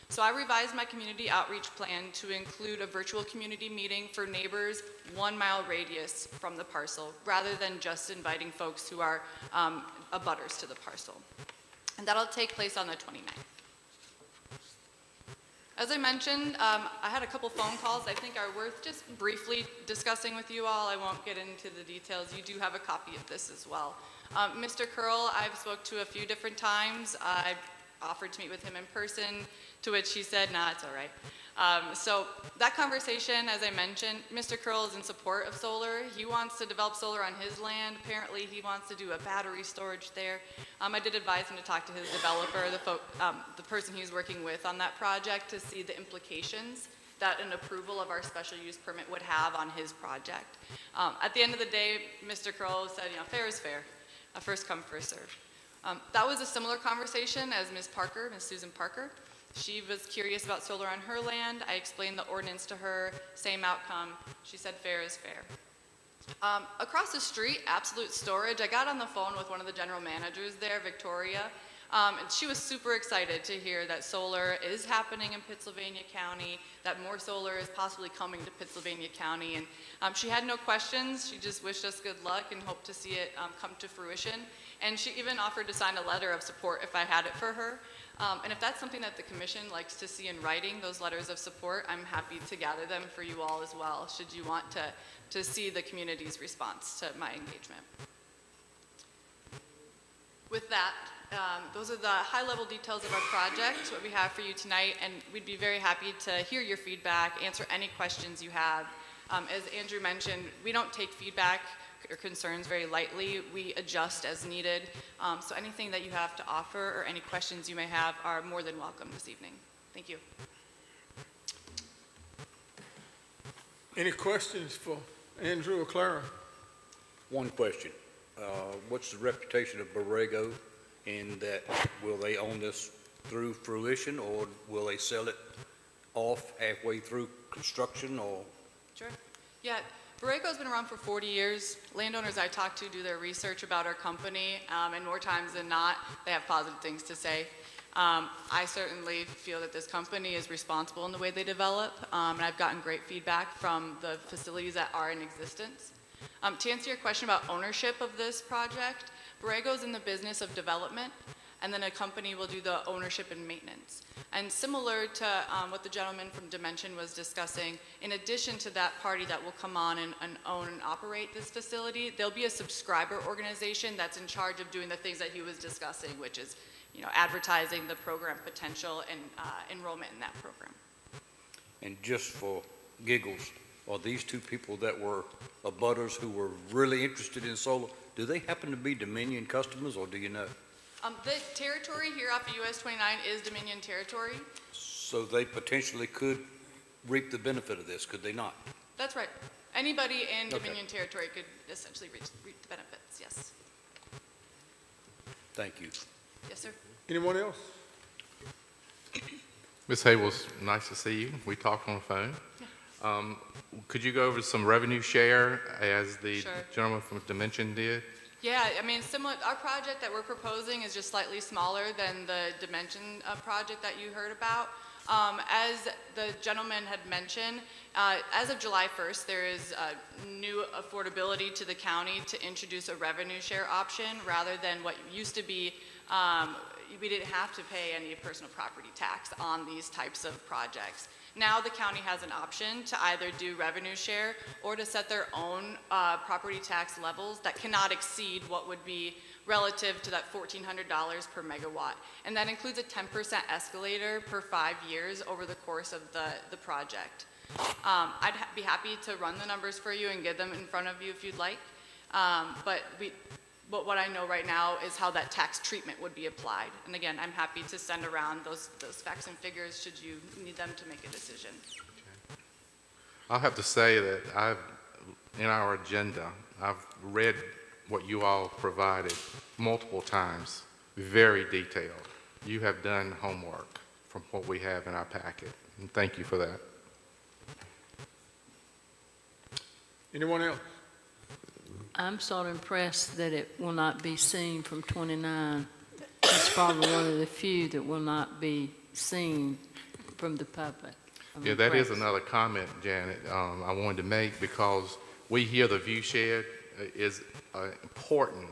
So I revised my community outreach plan to include a virtual community meeting for neighbors 1 mile radius from the parcel, rather than just inviting folks who are abutters to the parcel. And that'll take place on the 29th. As I mentioned, I had a couple phone calls I think are worth just briefly discussing with you all. I won't get into the details. You do have a copy of this as well. Mr. Curl, I've spoke to a few different times. I offered to meet with him in person, to which he said, nah, it's all right. So that conversation, as I mentioned, Mr. Curl is in support of solar. He wants to develop solar on his land. Apparently, he wants to do a battery storage there. I did advise him to talk to his developer, the person he's working with on that project, to see the implications that an approval of our special use permit would have on his project. At the end of the day, Mr. Curl said, fair is fair. First come, first serve. That was a similar conversation as Ms. Susan Parker. She was curious about solar on her land. I explained the ordinance to her, same outcome. She said fair is fair. Across the street, Absolute Storage, I got on the phone with one of the general managers there, Victoria, and she was super excited to hear that solar is happening in Pittsylvania County, that more solar is possibly coming to Pittsylvania County, and she had no questions. She just wished us good luck and hoped to see it come to fruition. And she even offered to sign a letter of support if I had it for her. And if that's something that the commission likes to see in writing, those letters of support, I'm happy to gather them for you all as well, should you want to see the community's response to my engagement. With that, those are the high-level details of our project, what we have for you tonight, and we'd be very happy to hear your feedback, answer any questions you have. As Andrew mentioned, we don't take feedback or concerns very lightly. We adjust as needed. So anything that you have to offer or any questions you may have are more than welcome this evening. Thank you. Any questions for Andrew or Clara? One question. What's the reputation of Borrego in that will they own this through fruition or will they sell it off halfway through construction or? Sure. Yeah, Borrego's been around for 40 years. Landowners I talk to do their research about our company, and more times than not, they have positive things to say. I certainly feel that this company is responsible in the way they develop, and I've gotten great feedback from the facilities that are in existence. To answer your question about ownership of this project, Borrego's in the business of development, and then a company will do the ownership and maintenance. And similar to what the gentleman from Dimension was discussing, in addition to that party that will come on and own and operate this facility, there'll be a subscriber organization that's in charge of doing the things that he was discussing, which is, advertising the program potential and enrollment in that program. And just for giggles, are these two people that were abutters who were really interested in solar, do they happen to be Dominion customers or do you know? The territory here off of US 29 is Dominion territory. So they potentially could reap the benefit of this, could they not? That's right. Anybody in Okay. Dominion territory could essentially reap the benefits, yes. Thank you. Yes, sir. Anyone else? Ms. Hayles, nice to see you. We talked on the phone. Could you go over some revenue share as the Sure. gentleman from Dimension did? Yeah, I mean, similar, our project that we're proposing is just slightly smaller than the Dimension project that you heard about. As the gentleman had mentioned, as of July 1st, there is new affordability to the county to introduce a revenue share option rather than what used to be, we didn't have to pay any personal property tax on these types of projects. Now the county has an option to either do revenue share or to set their own property tax levels that cannot exceed what would be relative to that $1,400 per megawatt. And that includes a 10% escalator per 5 years over the course of the project. I'd be happy to run the numbers for you and get them in front of you if you'd like. But what I know right now is how that tax treatment would be applied. And again, I'm happy to send around those facts and figures should you need them to make a decision. I'll have to say that in our agenda, I've read what you all provided multiple times, very detailed. You have done homework from what we have in our packet, and thank you for that. Anyone else? I'm sort of impressed that it will not be seen from 29. It's probably one of the few that will not be seen from the public. I'm Yeah, that is impressed. another comment, Janet, I wanted to make because we hear the view shed is an important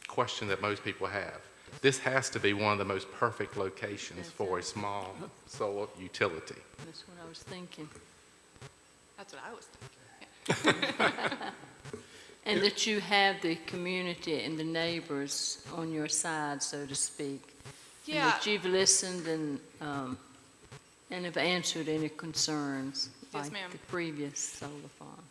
question that most people have. This has to be one of the most perfect locations for a small solar utility. That's what I was thinking. That's what I was thinking. And that you have the community and the neighbors on your side, so to speak. And Yeah. that you've listened and have answered any concerns. Yes, like ma'am. the previous solar farm.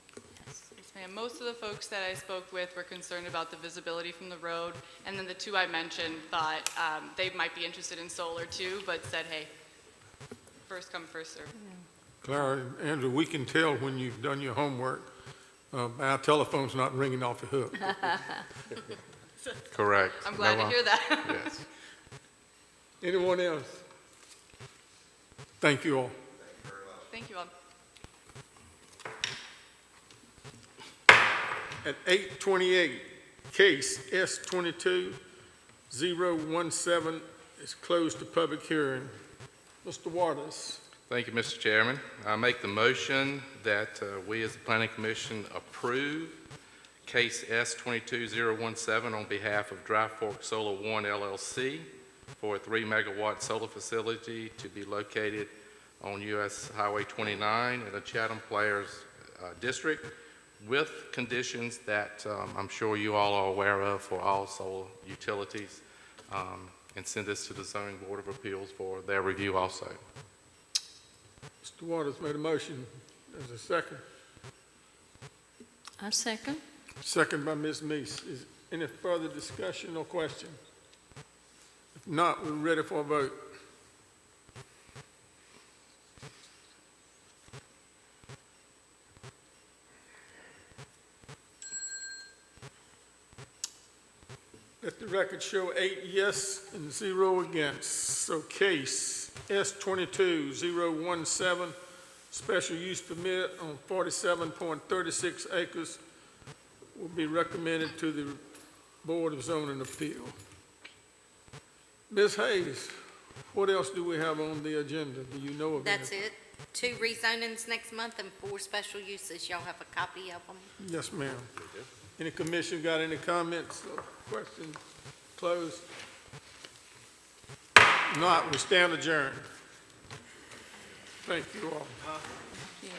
Yes. Yes, ma'am. Most of the folks that I spoke with were concerned about the visibility from the road, and then the two I mentioned thought they might be interested in solar too, but said, hey, first come, first serve. Clara and Andrew, we can tell when you've done your homework. Our telephone's not ringing off the hook. Correct. I'm glad to hear that. Yes. Anyone else? Thank you all. Thank you all. At 8:28, case S-22-017 is closed to public hearing. Mr. Waters. Thank you, Mr. Chairman. I make the motion that we as the Planning Commission approve case S-22-017 on behalf of Dry Fork Solar One LLC for a 3-megawatt solar facility to be located on US Highway 29 in the Chatham Players District, with conditions that I'm sure you all are aware of for all solar utilities, and send this to the Zoning Board of Appeals for their review also. Mr. Waters made a motion. There's a second. I second. Second by Ms. Meese. Is any further discussion or question? If not, we're ready for a vote. Let the record show 8 yes and 0 against. So case S-22-017, special use permit on 47.36 acres will be recommended to the Board of Zoning Appeal. Ms. Hayes, what else do we have on the agenda? Do you know of That's anything? it. 2 rezonings next month and 4 special uses. Y'all have a copy of them. Yes, ma'am. Any commission got any comments or questions? Closed? Not, we stand adjourned. Thank you all. Yeah.